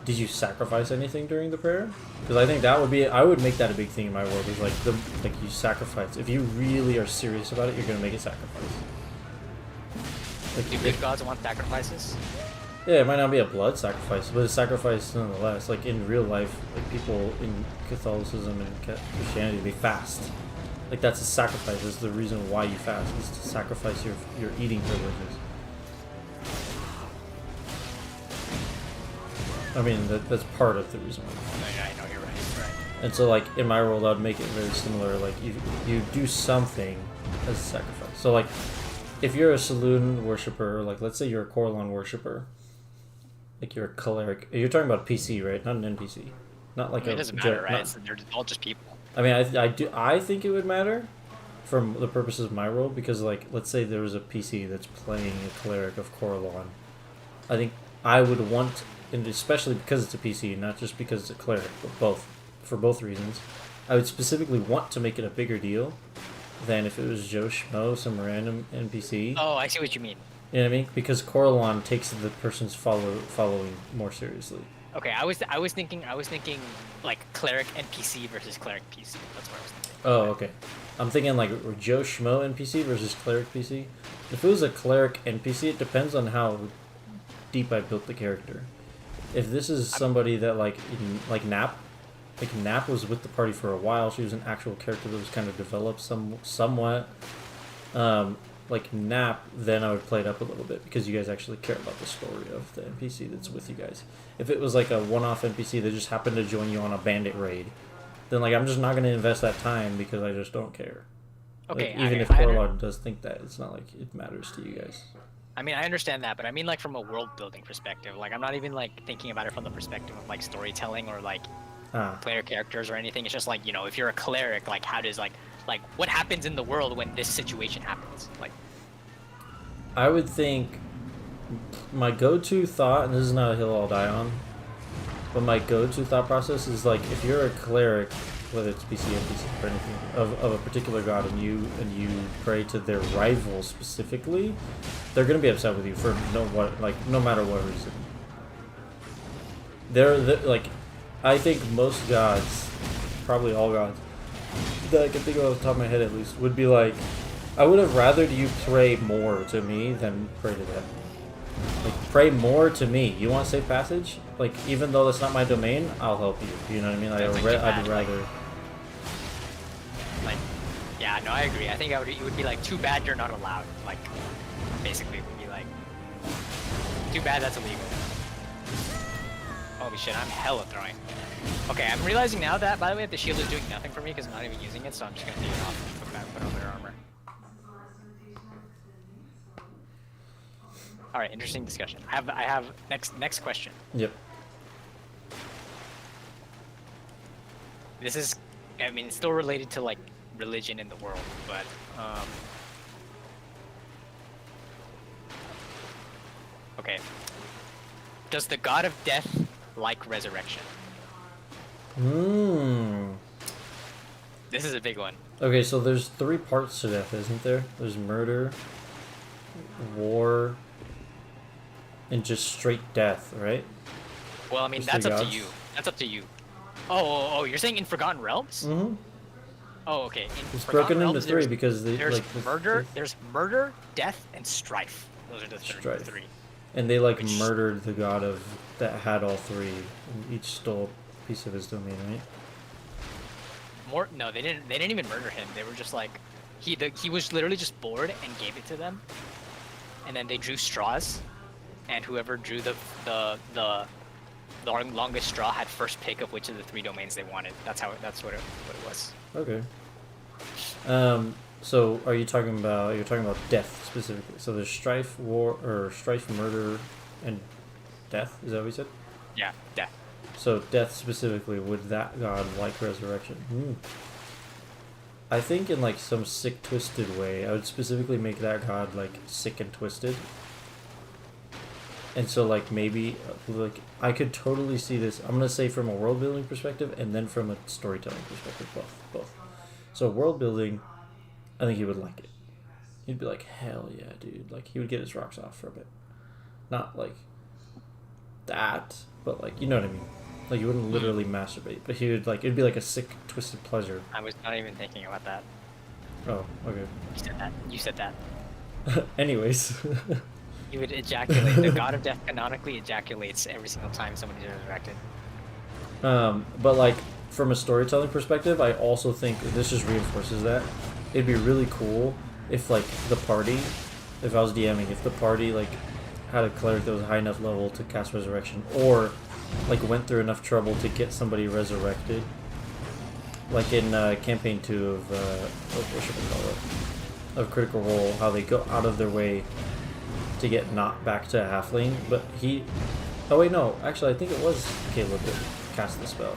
did you sacrifice anything during the prayer? Because I think that would be, I would make that a big thing in my world. Is like you sacrifice. If you really are serious about it, you're gonna make a sacrifice. Like, Do good gods want sacrifices? yeah, it might not be a blood sacrifice, but a sacrifice nonetheless. Like in real life, like people in Catholicism and Christianity, they fast. Like that's a sacrifice. That's the reason why you fast, is to sacrifice your eating privileges. I mean, that's part of the reason why. I know you're right. And so, like in my world, I'd make it very similar. Like you do something as a sacrifice. So like, if you're a saloon worshiper, like let's say you're a Corlon worshiper, like you're a cleric. You're talking about a PC, right? Not an NPC. Not like I mean, it doesn't matter, right? Not, They're all just people. I mean, I think it would matter from the purposes of my role, because like let's say there was a PC that's playing a cleric of Corlon. I think I would want, and especially because it's a PC, not just because it's a cleric, but both, for both reasons, I would specifically want to make it a bigger deal than if it was Joe Schmo, some random NPC. Oh, I see what you mean. You know what I mean? Because Corlon takes the person's following more seriously. Okay, I was thinking like cleric NPC versus cleric PC. That's what I was thinking. Oh, okay. I'm thinking like Joe Schmo NPC versus cleric PC. If it was a cleric NPC, it depends on how deep I built the character. If this is somebody that like Nap was with the party for a while, she was an actual character that was kind of developed somewhat. Like Nap, then I would play it up a little bit because you guys actually care about the story of the NPC that's with you guys. If it was like a one-off NPC that just happened to join you on a bandit raid, then like I'm just not going to invest that time because I just don't care. Okay, like, even if Corlon does think that, it's not like it matters to you guys. I mean, I understand that, but I mean like from a world building perspective. Like I'm not even like thinking about it from the perspective of like storytelling or like player characters or anything. It's just like, you know, if you're a cleric, like how does like what happens in the world when this situation happens? Like, I would think my go-to thought, and this is not a hill I'll die on, but my go-to thought process is like, if you're a cleric, whether it's PC, NPC, or anything of a particular god, and you pray to their rival specifically, they're gonna be upset with you for no matter what reason. They're like, I think most gods, probably all gods that I can think of off the top of my head at least, would be like, I would have rathered you pray more to me than pray to them. Like, pray more to me. You want safe passage? Like, even though that's not my domain, I'll help you. You know what I mean? I'd rather. Like, yeah, no, I agree. I think it would be like, too bad you're not allowed. Like, basically, it would be like, too bad that's illegal. Holy shit, I'm hella throwing. Okay, I'm realizing now that, by the way, the shield is doing nothing for me because I'm not even using it, so I'm just gonna take it off and put on better armor. All right, interesting discussion. I have next question. Yep. This is, I mean, it's still related to like religion in the world, but okay. Does the god of death like resurrection? This is a big one. Okay, so there's 3 parts to death, isn't there? There's murder, war, and just straight death, right? Well, I mean, Just that's the up to gods? you. That's up to you. Oh, you're saying in Forgotten Realms? Mm-hmm. Oh, okay. In It's Forgotten broken into Realms, 3 because there's murder, death, and strife. Those are the Strife. 3. And they like Which- murdered the god of that had all 3, and each stole a piece of his domain, right? No, they didn't. They didn't even murder him. They were just like, he was literally just bored and gave it to them, and then they drew straws, and whoever drew the longest straw had first pick of which of the 3 domains they wanted. That's what it was. Okay. So you're talking about death specifically. So there's strife, war, or strife, murder, and death. Is that what you said? Yeah, death. So death specifically, would that god like resurrection? I think in like some sick, twisted way, I would specifically make that god like sick and twisted. And so like maybe like I could totally see this. I'm gonna say from a world building perspective and then from a storytelling perspective, both. So world building, I think he would like it. He'd be like, hell yeah, dude! Like he would get his rocks off for a bit. Not like that, but like, you know what I mean. Like, you wouldn't literally masturbate, but he would like, it'd be like a sick, twisted pleasure. I was not even thinking about that. Oh, okay. You said that. You said that. Anyways. You would ejaculate. The god of death canonically ejaculates every single time somebody's resurrected. But like, from a storytelling perspective, I also think this just reinforces that. It'd be really cool if like the party, if I was DMing, if the party like had a cleric that was high enough level to cast resurrection, or like went through enough trouble to get somebody resurrected. Like in campaign 2 of what should we call it? Of Critical Role, how they go out of their way to get knocked back to a halfling, but he. Oh wait, no. Actually, I think it was Caleb that cast the spell.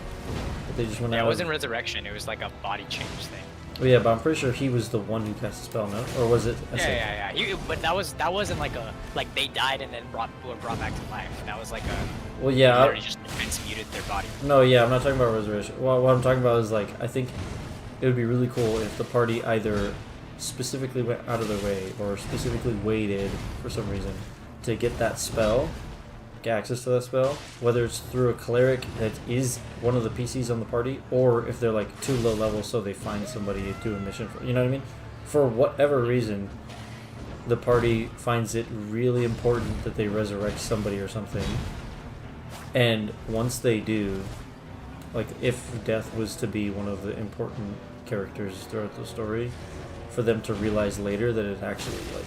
But they just went Yeah, out. it wasn't resurrection. It was like a body change thing. Oh yeah, but I'm pretty sure he was the one who cast the spell, no? Or was it? Yeah. But that wasn't like a like they died and then were brought back to life. That was like a. Well, yeah. Literally just transmuted their body. No, yeah, I'm not talking about resurrection. Well, what I'm talking about is like, I think it would be really cool if the party either specifically went out of their way or specifically waited for some reason to get that spell, get access to that spell, whether it's through a cleric that is one of the PCs on the party, or if they're like too low level so they find somebody to do a mission for, you know what I mean? For whatever reason, the party finds it really important that they resurrect somebody or something, and once they do, like if death was to be one of the important characters throughout the story, for them to realize later that it actually like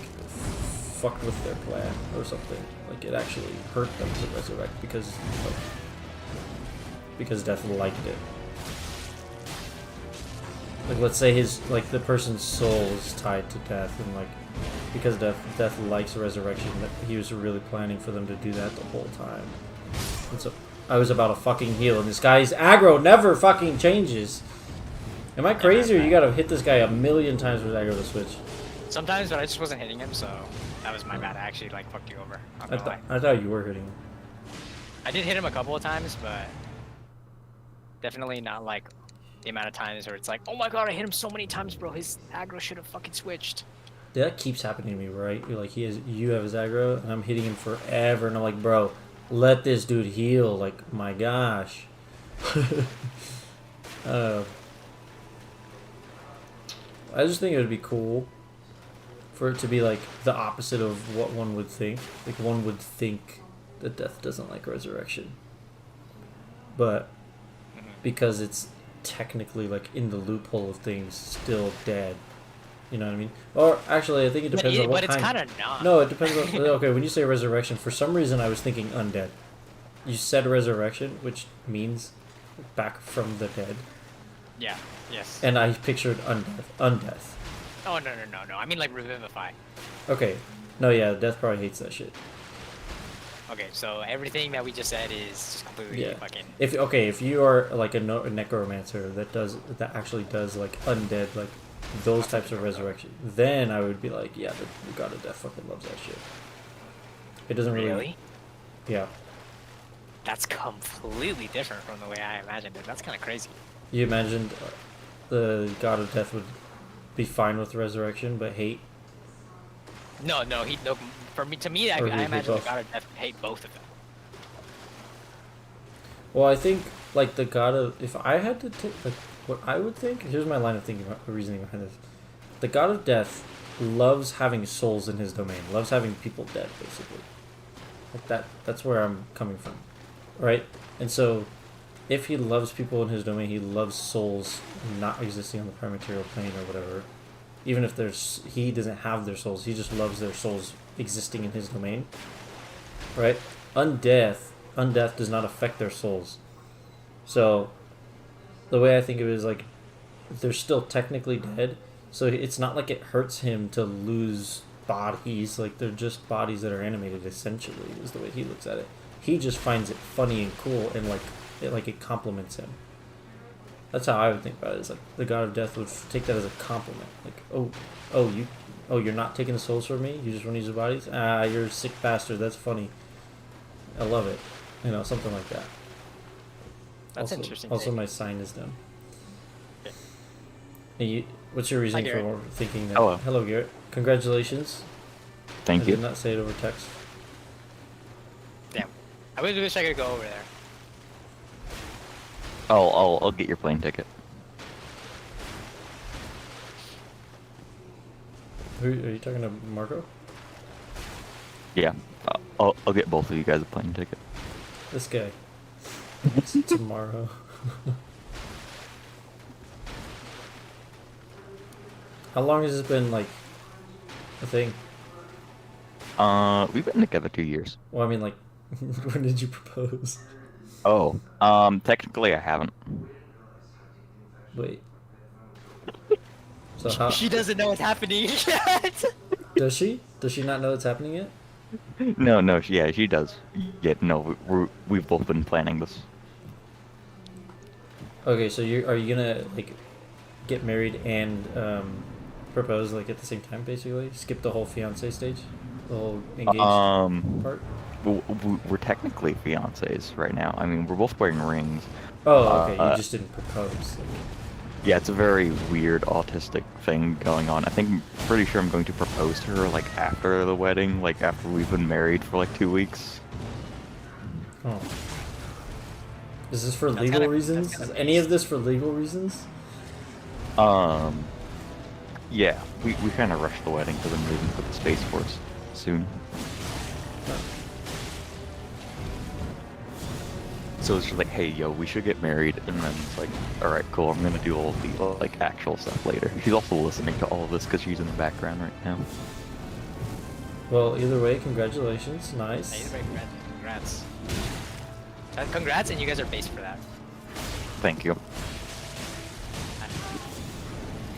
fucked with their plan or something. Like it actually hurt them to resurrect because death liked it. Like let's say the person's soul is tied to death, and like because death likes resurrection, that he was really planning for them to do that the whole time. And so I was about to fucking heal, and this guy's aggro never fucking changes. Am I crazy, or you gotta hit this guy a million times for aggro to switch? Sometimes, but I just wasn't hitting him, so that was my bad. I actually like fucked you over. I thought you were hitting him. I did hit him a couple of times, but definitely not like the amount of times where it's like, oh my god, I hit him so many times, bro. His aggro should have fucking switched. That keeps happening to me, right? You're like, you have his aggro, and I'm hitting him forever, and I'm like, bro, let this dude heal. Like, my gosh. I just think it would be cool for it to be like the opposite of what one would think. Like one would think that death doesn't like resurrection, but because it's technically like in the loophole of things, still dead. You know what I mean? Or actually, I think it depends on what kind. But it's kind. kind of not. No, it depends on. Okay, when you say resurrection, for some reason I was thinking undead. You said resurrection, which means back from the dead. Yeah. Yes. And I pictured undeath. Oh no! I mean like revivify. Okay. No, yeah, death probably hates that shit. Okay, so everything that we just said is just completely fucking. If you are like a necromancer that actually does like undead, like those types of resurrection, then I would be like, yeah, the god of death fucking loves that shit. It doesn't really. Yeah. That's completely different from the way I imagined it. That's kind of crazy. You imagined the god of death would be fine with resurrection, but hate? No. To me, I imagine the god of death would hate both of them. Well, I think like the god of, if I had to take like what I would think, here's my line of thinking, reasoning behind this. The god of death loves having souls in his domain, loves having people dead, basically. Like that's where I'm coming from, right? And so, if he loves people in his domain, he loves souls not existing on the prime material plane or whatever. Even if he doesn't have their souls, he just loves their souls existing in his domain, right? Undeath does not affect their souls. So, the way I think of it is like, they're still technically dead, so it's not like it hurts him to lose bodies. Like, they're just bodies that are animated, essentially, is the way he looks at it. He just finds it funny and cool, and it compliments him. That's how I would think about it. Is like the god of death would take that as a compliment. Like, you're not taking the souls from me. You just want to use the bodies. You're a sick bastard. That's funny. I love it. You know, something like that. That's interesting. Also, my sign is done. Okay. What's your reason for thinking that? Hello, Garrett. Congratulations. Thank you. I did not say it over text. Damn. I really wish I could go over there. Oh, I'll get your plane ticket. Who are you talking to, Marco? Yeah, I'll get both of you guys a plane ticket. This guy. Tomorrow. How long has this been like a thing? We've been together 2 years. Well, I mean, like, when did you propose? Oh, technically I haven't. Wait. So how She doesn't know what's happening yet. does she? Does she not know it's happening yet? No, yeah, she does. Yeah, no, we've both been planning this. Okay, so are you gonna like get married and propose like at the same time, basically? Skip the whole fiance stage, the whole engaged part. We're technically fiancés right now. I mean, we're both wearing rings. Oh, okay. You just didn't propose. Yeah, it's a very weird autistic thing going on. I think, pretty sure I'm going to propose to her like after the wedding, like after we've been married for like 2 weeks. Oh. Is this for That's legal kinda- reasons? that's kinda Is any of based. this for legal reasons? Yeah, we kind of rushed the wedding because I'm leaving for the Space Force soon. So it's just like, hey, yo, we should get married, and then it's like, all right, cool. I'm gonna do all of the like actual stuff later. She's also listening to all of this because she's in the background right now. Well, either way, congratulations. Nice. Either way, congrats. Congrats, and you guys are based for that. Thank you.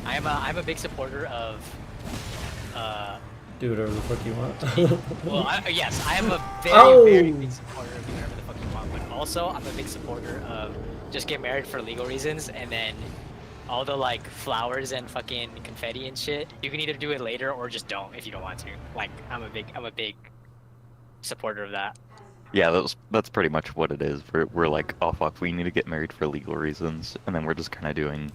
I'm a big supporter of. Do whatever the fuck you want. Well, yes, I am a very, Oh! very big supporter of whatever the fuck you want, but also I'm a big supporter of just get married for legal reasons, and then all the like flowers and fucking confetti and shit, you can either do it later or just don't if you don't want to. Like, I'm a big supporter of that. Yeah, that's pretty much what it is. We're like, oh fuck, we need to get married for legal reasons, and then we're just kind of doing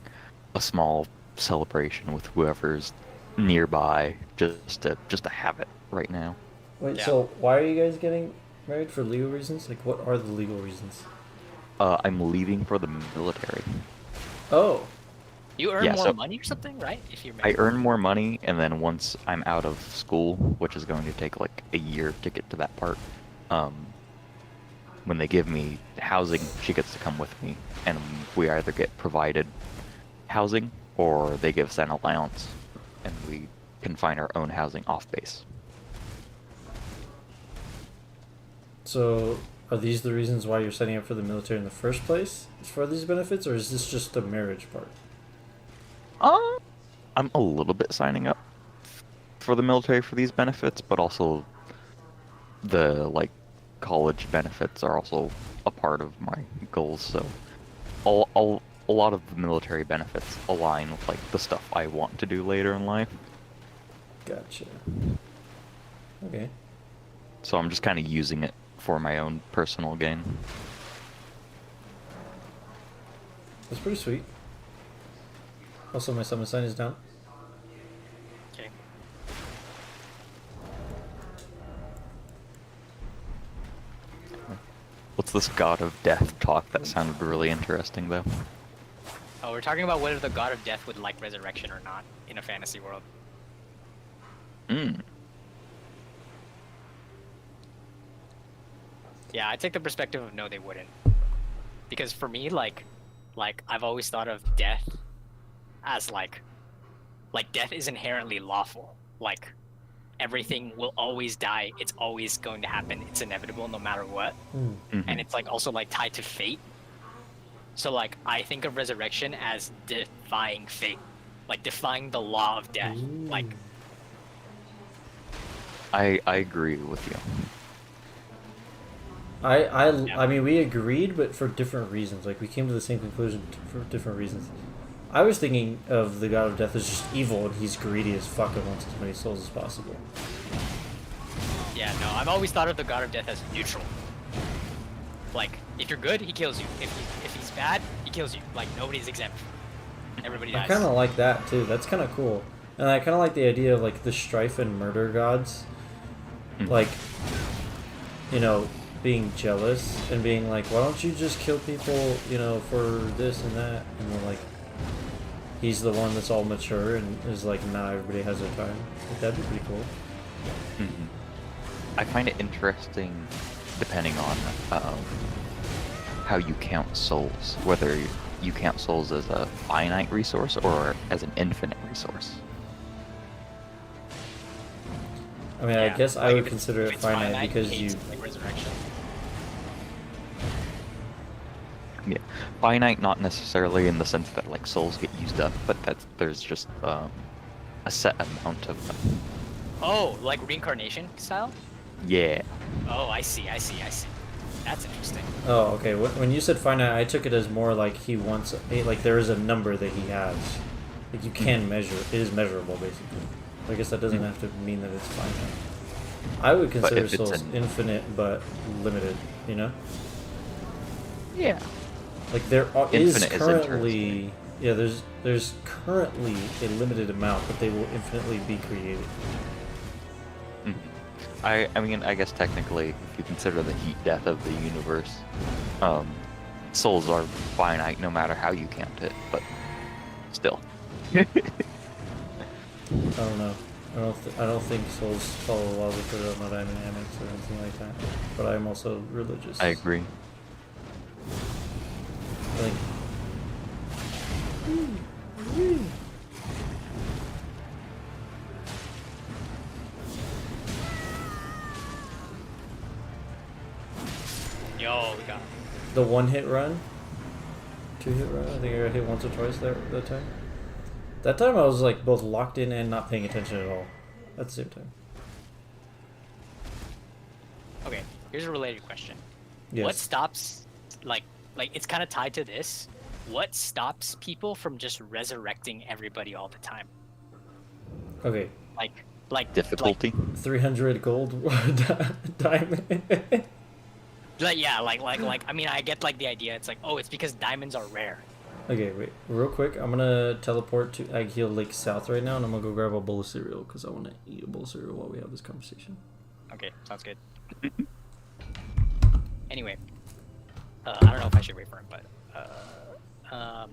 a small celebration with whoever's nearby, just to have it right now. Wait, Yeah. so why are you guys getting married for legal reasons? Like, what are the legal reasons? I'm leaving for the military. Oh. You earn Yeah, more so- money or something, right? If you're I married. earn more money, and then once I'm out of school, which is going to take like a year to get to that part, when they give me housing, she gets to come with me, and we either get provided housing or they give us an allowance, and we can find our own housing off base. So, are these the reasons why you're signing up for the military in the first place? Is for these benefits, or is this just the marriage part? I'm a little bit signing up for the military for these benefits, but also the like college benefits are also a part of my goals. So, a lot of the military benefits align with like the stuff I want to do later in life. Gotcha. Okay. So I'm just kind of using it for my own personal gain. That's pretty sweet. Also, my summon sign is down. Okay. What's this god of death talk? That sounded really interesting, though. Oh, we're talking about whether the god of death would like resurrection or not in a fantasy world. Yeah, I take the perspective of no, they wouldn't. Because for me, like I've always thought of death as like death is inherently lawful. Like, everything will always die. It's always going to happen. It's inevitable no matter what. Mhm. And it's like also like tied to fate. So like I think of resurrection as defying fate, like defying the law of death. Like, I agree with you. I mean, we agreed, but for different reasons. Like, we came to the same conclusion for different reasons. I was thinking of the god of death as just evil, and he's greedy as fuck and wants as many souls as possible. yeah, no, I've always thought of the god of death as neutral. Like, if you're good, he kills you. If he's bad, he kills you. Like, nobody's exempt. Everybody I dies. kind of like that too. That's kind of cool, and I kind of like the idea of like the strife and murder gods. Mhm. Like, you know, being jealous and being like, why don't you just kill people, you know, for this and that, and then like he's the one that's all mature and is like, nah, everybody has their time. Like, that'd be pretty cool. Mhm. I find it interesting, depending on how you count souls, whether you count souls as a finite resource or as an infinite resource. I mean, I Yeah, guess I like, would if consider it it's finite in because case, you. like resurrection. Yeah, finite not necessarily in the sense that like souls get used up, but there's just a set amount of them. Oh, like reincarnation style? Yeah. Oh, I see. That's interesting. Oh, okay. When you said finite, I took it as more like he wants, like there is a number that he has. Like you can measure. It is measurable, basically. I guess that doesn't have to mean that it's finite. I would consider if it's souls infinite but limited. You know. Yeah. Like there is Infinite is currently, yeah, there's currently a limited amount, but they will infinitely be created. Mhm. I mean, I guess technically, if you consider the heat death of the universe, souls are finite no matter how you count it, but still. I don't know. I don't think souls follow laws of thermodynamics or anything like that. But I'm also religious. I agree. Like, Yo, we got. the 1-hit run, 2-hit run. I think I got hit once or twice that time. That time I was like both locked in and not paying attention at all at the same time. Okay, here's a related question. Yes. What stops, like it's kind of tied to this. What stops people from just resurrecting everybody all the time? Okay. Like Difficulty. 300 gold diamond. Like I mean, I get like the idea. It's like, oh, it's because diamonds are rare. Okay, wait, real quick. I'm gonna teleport to Aghiel Lake South right now, and I'm gonna go grab a bowl of cereal because I want to eat a bowl of cereal while we have this conversation. Okay, sounds good. Anyway, I don't know if I should wait for him, but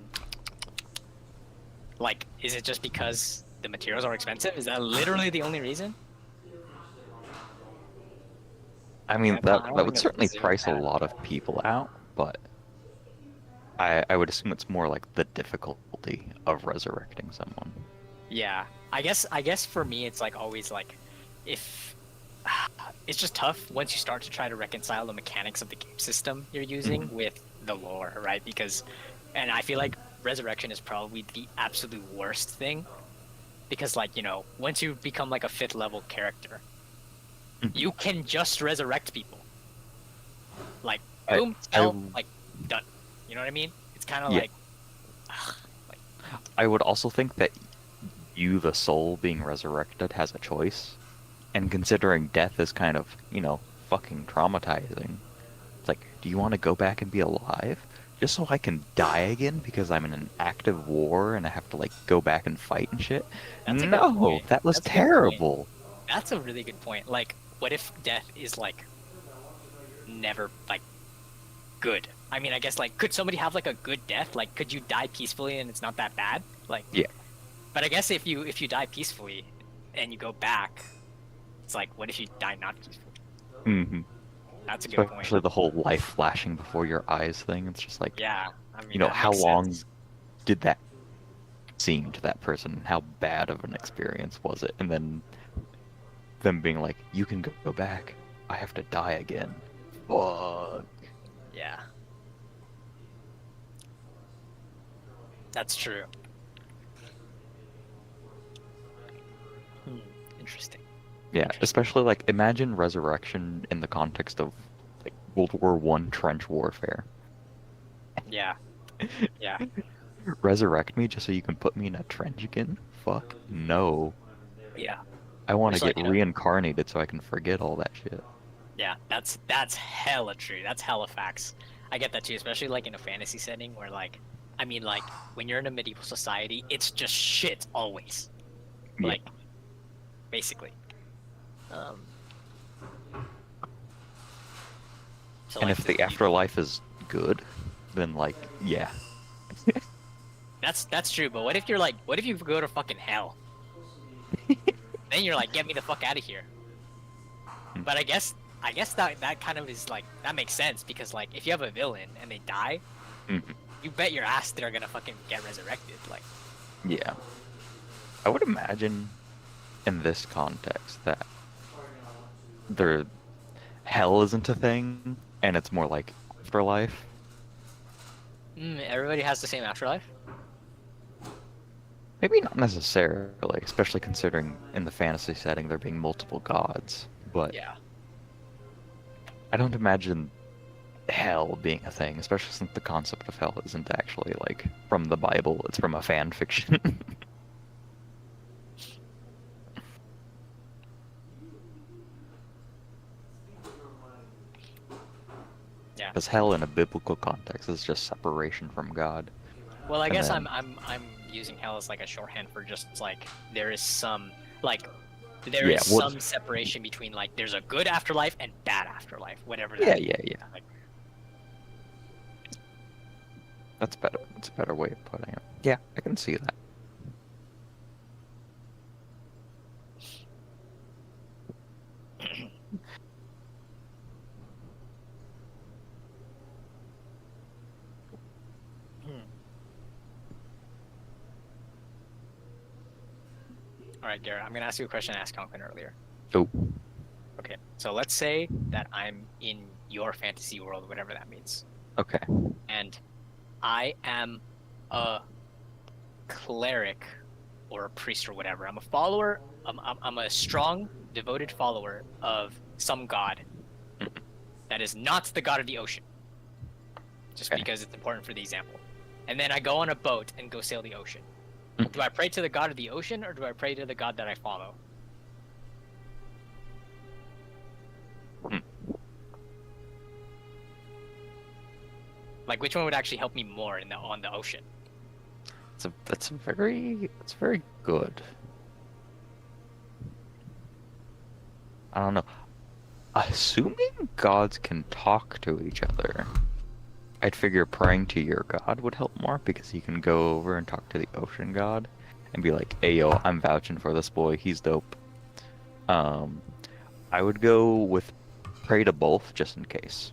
like, is it just because the materials are expensive? Is that literally the only reason? I mean, I that don't would think certainly that's price a bad. lot of people out, but I would assume it's more like the difficulty of resurrecting someone. Yeah, I guess for me it's like always like, if it's just tough once you start to try to reconcile the mechanics of the game system you're using with the lore, right? Because, and I feel like resurrection is probably the absolute worst thing, because like, you know, once you become like a 5th level character, you can just resurrect people. Like, boom, spell, like, done. You know what I mean? It's kind of Yeah. like I would also think that you, the soul being resurrected, has a choice. And considering death is kind of, you know, fucking traumatizing. It's like, do you want to go back and be alive? Just so I can die again because I'm in an active war and I have to, like, go back and fight and shit? That's a good No, point. that was That's a good point. terrible. That's a really good point. Like, what if death is like never like good? I mean, I guess like, could somebody have like a good death? Like, could you die peacefully and it's not that bad? Like, Yeah. But I guess if you die peacefully and you go back, it's like, what if you die not peacefully? Mm-hmm. That's a good point. Especially the whole life flashing before your eyes thing. It's just like, Yeah, I mean, you know, that how makes long sense. did that seem to that person? How bad of an experience was it? And then them being like, you can go back. I have to die again. Fuck. Yeah, that's true. Interesting. Yeah, especially like imagine resurrection in the context of like World War One trench warfare. Yeah, yeah. Resurrect me just so you can put me in a trench again? Fuck no. Yeah. I want to Just like, get you know- reincarnated so I can forget all that shit. Yeah, that's hella true. That's hella facts. I get that too, especially like in a fantasy setting where like, I mean, like when you're in a medieval society, it's just shit always. Yeah. Like, basically. So, And like, if the afterlife is good, then like, yeah. that's true. But what if you're like, what if you go to fucking hell? Then you're like, get me the fuck out of here. But I guess that kind of is like, that makes sense because like if you have a villain and they die, Mhm. you bet your ass they're gonna fucking get resurrected. Like, Yeah. I would imagine in this context that hell isn't a thing, and it's more like afterlife. everybody has the same afterlife. Maybe not necessarily, especially considering in the fantasy setting there being multiple gods. But Yeah. I don't imagine hell being a thing, especially since the concept of hell isn't actually like from the Bible, it's from a fan fiction. Yeah. Because hell in a biblical context is just separation from God. Well, I And guess then- I'm using hell as like a shorthand for just like there is some like there Yeah, is what- some separation between like there's a good afterlife and bad afterlife, whatever Yeah, that yeah, is. yeah. Like, That's better. That's a better way of putting it. Yeah, I can see that. all right, Garrett, I'm gonna ask you a question I asked Conklin earlier. Oh, Okay, so let's say that I'm in your fantasy world, whatever that means, okay. and I am a cleric or a priest or whatever. I'm a follower. I'm a strong, devoted follower of some god that is not the god of the ocean. Just Okay. because it's important for the example. And then I go on a boat and go sail the ocean. Mhm. Do I pray to the god of the ocean or do I pray to the god that I follow? Hmm. Like, which one would actually help me more on the ocean? That's very good. I don't know. Assuming gods can talk to each other, I'd figure praying to your god would help more because he can go over and talk to the ocean god and be like, "Hey yo, I'm vouching for this boy. He's dope." I would go with pray to both just in case.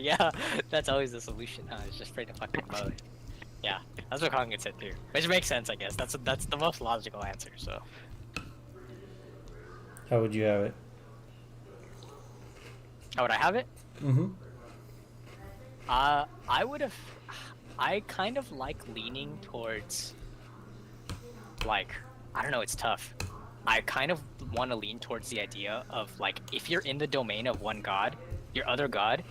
Yeah, that's always the solution, huh? It's just pray to fucking both. Yeah, that's what Kongan said too. Which makes sense, I guess. That's the most logical answer. So How would you have it? how would I have it? Mm-hmm. I would have. I kind of like leaning towards. Like, I don't know. It's tough. I kind of want to lean towards the idea of like if you're in the domain of one god, your other god,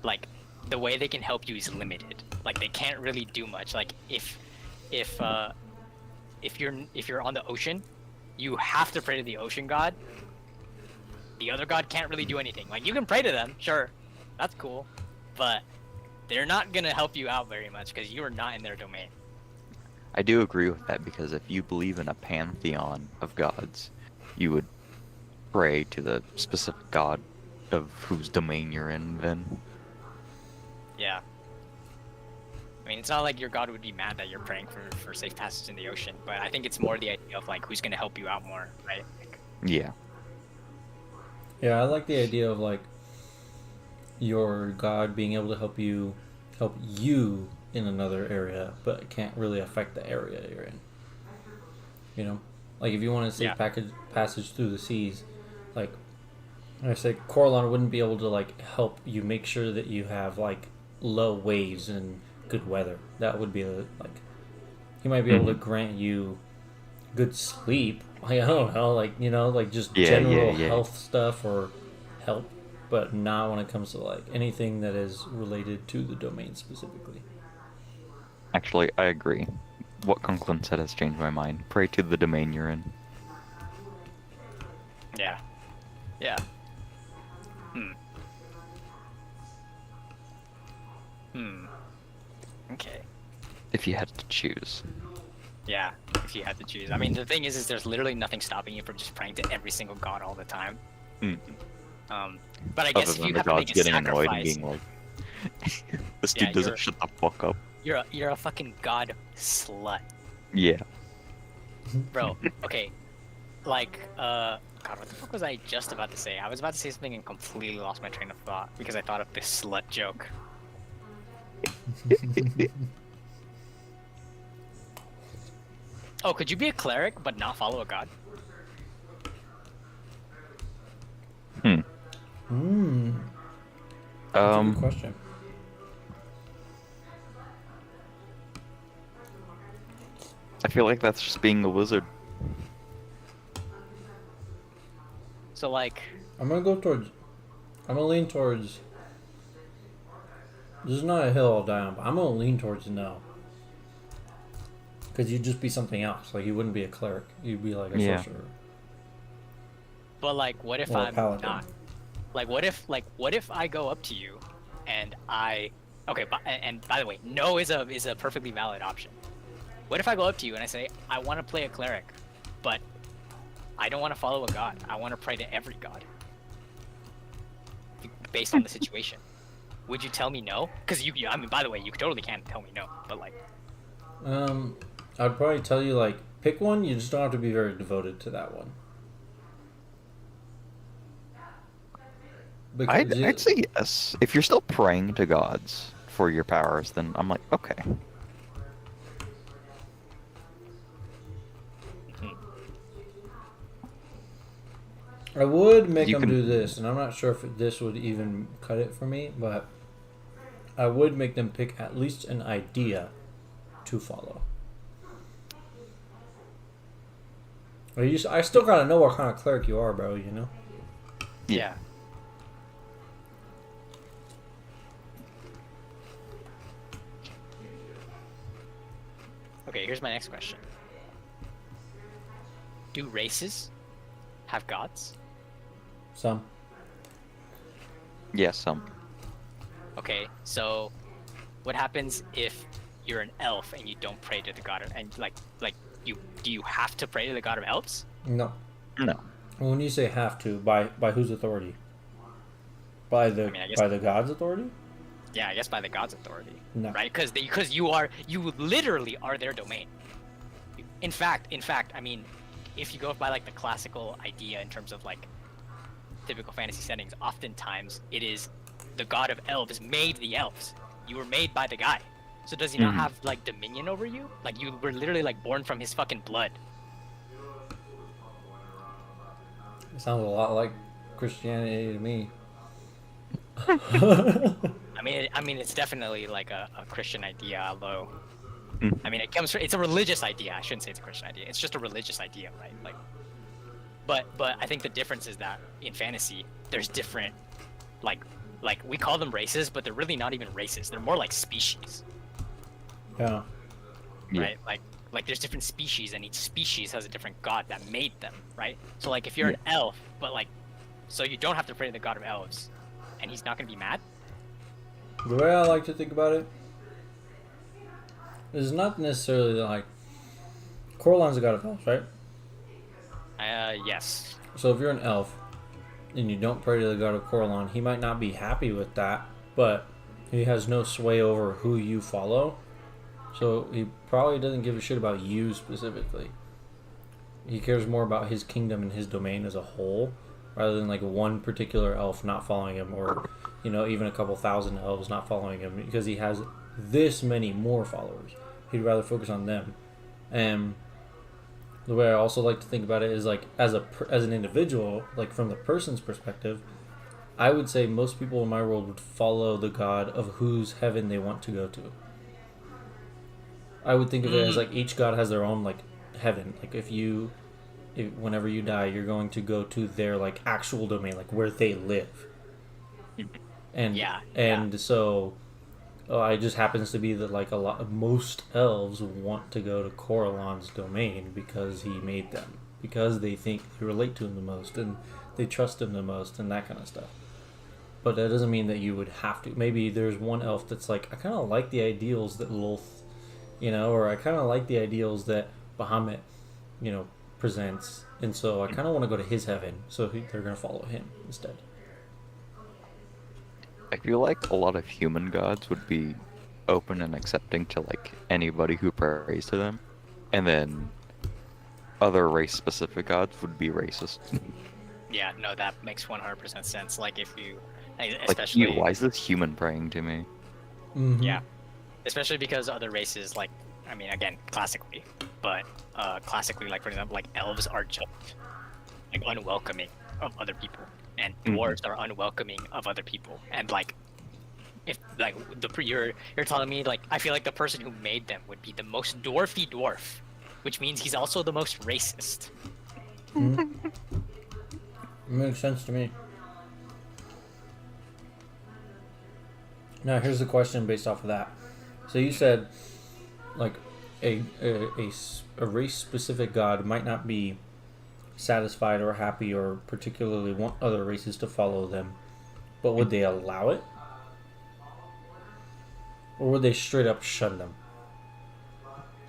like the way they can help you is limited. Like they can't really do much. Like if you're on the ocean, you have to pray to the ocean god. The other god can't really do anything. Like you can pray to them, sure, that's cool, but they're not gonna help you out very much because you are not in their domain. I do agree with that because if you believe in a pantheon of gods, you would pray to the specific god of whose domain you're in then. Yeah. I mean, it's not like your god would be mad that you're praying for safe passage in the ocean, but I think it's more the idea of like who's gonna help you out more, right? Like, Yeah. Yeah, I like the idea of like your god being able to help you in another area, but it can't really affect the area you're in. You know, like if you want to say Yeah. passage through the seas, like I say, Coralon wouldn't be able to like help you make sure that you have like low waves and good weather. That would be like he might be able to grant you good sleep. Like, I don't know, like like just Yeah, general yeah. health stuff or help, but not when it comes to like anything that is related to the domain specifically. Actually, I agree. What Conklin said has changed my mind. Pray to the domain you're in. yeah. Yeah. Okay. If you had to choose. Yeah, if you had to choose. I mean, the thing is there's literally nothing stopping you from just praying to every single god all the time. Mm. But I guess Other if than you the have to make gods a getting annoyed and sacrifice, being like, this Yeah, dude doesn't you're- shut the fuck up. you're a fucking god slut, Yeah. bro. Okay, like God, what the fuck was I just about to say? I was about to say something and completely lost my train of thought because I thought of this slut joke. Oh, could you be a cleric but not follow a god? Hmm. Hmm. That's a good Um. question. I feel like that's just being a wizard. So like, I'm gonna lean towards. This is not a hill I'll die on, but I'm gonna lean towards no. Because you'd just be something else. Like you wouldn't be a cleric. You'd be like a Yeah. sorcerer. but like, what if Or a I'm paladin. not? Like, what if I go up to you, and okay, and by the way, no is a perfectly valid option. What if I go up to you and I say I want to play a cleric, but I don't want to follow a god. I want to pray to every god, based on the situation. Would you tell me no? Because I mean, by the way, you totally can tell me no, but like, I'd probably tell you like pick one. You just don't have to be very devoted to that one. Because I'd say yes. If you're still praying to gods for your powers, then I'm like, okay. I would make You them can- do this, and I'm not sure if this would even cut it for me, but I would make them pick at least an idea to follow. I still gotta know what kind of cleric you are, bro. You know. yeah. Okay, here's my next question. Do races have gods? Some. Yes, Okay, so what happens if you're an elf and you don't pray to the god of, and do you have to pray to the god of elves? No. No. When you say have to, by whose authority? By the I mean, I guess- by the god's authority? Yeah, I guess by the god's authority, No. right? Because you literally are their domain. In fact, I mean, if you go by like the classical idea in terms of like typical fantasy settings, oftentimes it is the god of elves made the elves. You were made by the guy. So does he not Mhm. have like dominion over you? Like you were literally like born from his fucking blood. It sounds a lot like Christianity to me. I mean, it's definitely like a Christian idea, although, Mm. I mean, it's a religious idea. I shouldn't say it's a Christian idea. It's just a religious idea, right? Like, but I think the difference is that in fantasy, there's different, like we call them races, but they're really not even races. They're more like species, Yeah. Yeah. right? Like there's different species, and each species has a different god that made them, right? So like if you're an elf, but like, so you don't have to pray to the god of elves, and he's not gonna be mad. The way I like to think about it is not necessarily like Coraline's a god of elves, right? Yes. So if you're an elf and you don't pray to the god of Coraline, he might not be happy with that, but he has no sway over who you follow. So he probably doesn't give a shit about you specifically. He cares more about his kingdom and his domain as a whole, rather than like one particular elf not following him, or even a couple thousand elves not following him, because he has this many more followers. He'd rather focus on them. And the way I also like to think about it is like as an individual, like from the person's perspective, I would say most people in my world would follow the god of whose heaven they want to go to. I would think of it as like each god has their own like heaven. Like if whenever you die, you're going to go to their like actual domain, like where they live. And so it just happens to be that like most elves want to go to Coraline's domain because he made them, because they think they relate to him the most and they trust him the most and that kind of stuff. But that doesn't mean that you would have to. Maybe there's one elf that's like, I kind of like the ideals that Lolth, or I kind of like the ideals that Bahamut, presents, and so I kind of want to go to his heaven, so they're going to follow him instead. I feel like a lot of human gods would be open and accepting to like anybody who prays to them, and then other race-specific gods would be racist. Yeah, no, that makes 100% sense. Like if you, Like, especially, why is this human praying to me? Mhm. yeah, especially because other races, like, I mean, again, classically, but classically, like for example, like elves are just like unwelcoming of other people, and dwarves are unwelcoming of other people, and like if like you're telling me like I feel like the person who made them would be the most dwarfy dwarf, which means he's also the most racist. Makes sense to me. Now here's the question based off of that. So you said, like, a race specific god might not be satisfied or happy or particularly want other races to follow them, but would they allow it? Or would they straight up shun them?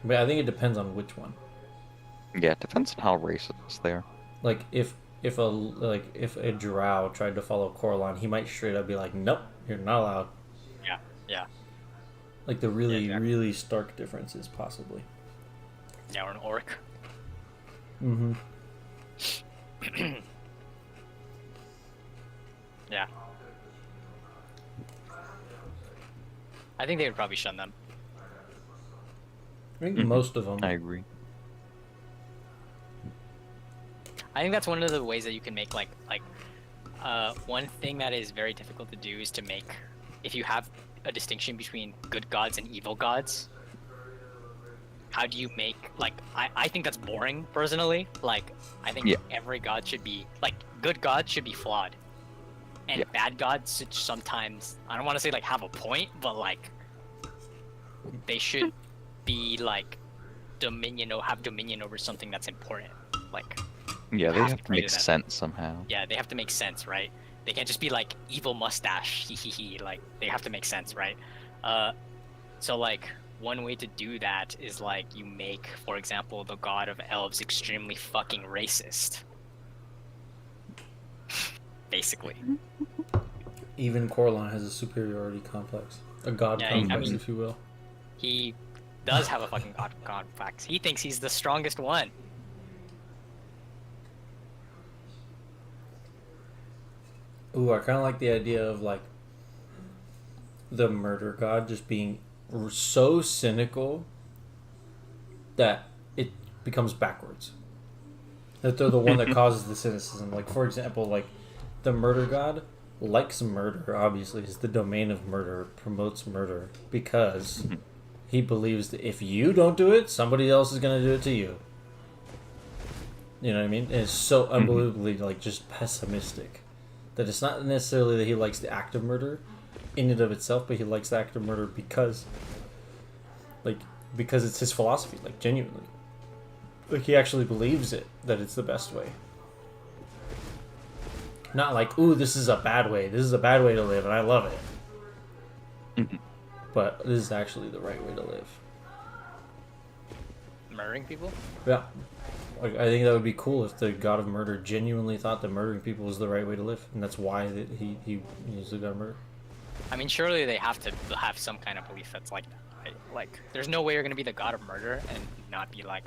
But I think it depends on which one. Yeah, it depends on how racist they are. Like if a drow tried to follow Coraline, he might straight up be like, "Nope, you're not allowed." Yeah, yeah, Like the really Yeah, exactly. really stark differences, possibly. yeah, or an orc. Mm-hmm. Yeah, I think they would probably shun them. I think most of them. I agree. I think that's one of the ways that you can make like one thing that is very difficult to do is to make if you have a distinction between good gods and evil gods. How do you make like I think that's boring personally. Like I think Yeah. every god should be like good gods should be flawed, and Yeah. bad gods should sometimes I don't want to say like have a point, but like they should be like have dominion over something that's important. Like Yeah, they have have to to pray make to them. sense somehow. yeah, they have to make sense, right? They can't just be like evil mustache, hee hee hee. Like they have to make sense, right? So like one way to do that is like you make, for example, the god of elves extremely fucking racist. Basically. Even Coraline has a superiority complex, a god Yeah, complex, I mean- if you will. He does have a fucking god complex. He thinks he's the strongest one. Ooh, I kind of like the idea of like the murder god just being so cynical that it becomes backwards. That they're the one that causes the cynicism. Like for example, like the murder god likes murder. Obviously, is the domain of murder, promotes murder because he believes that if you don't do it, somebody else is gonna do it to you. You know what I mean? And it's so unbelievably like just pessimistic. That it's not necessarily that he likes the act of murder in and of itself, but he likes the act of murder because it's his philosophy, like genuinely. Like he actually believes it, that it's the best way. Not like, ooh, this is a bad way. This is a bad way to live and I love it. But this is actually the right way to live. Murdering people? Yeah. Like, I think that would be cool if the god of murder genuinely thought that murdering people was the right way to live, and that's why that he is the god of murder. I mean, surely they have to have some kind of belief that's like that, right? Like, there's no way you're gonna be the god of murder and not be like,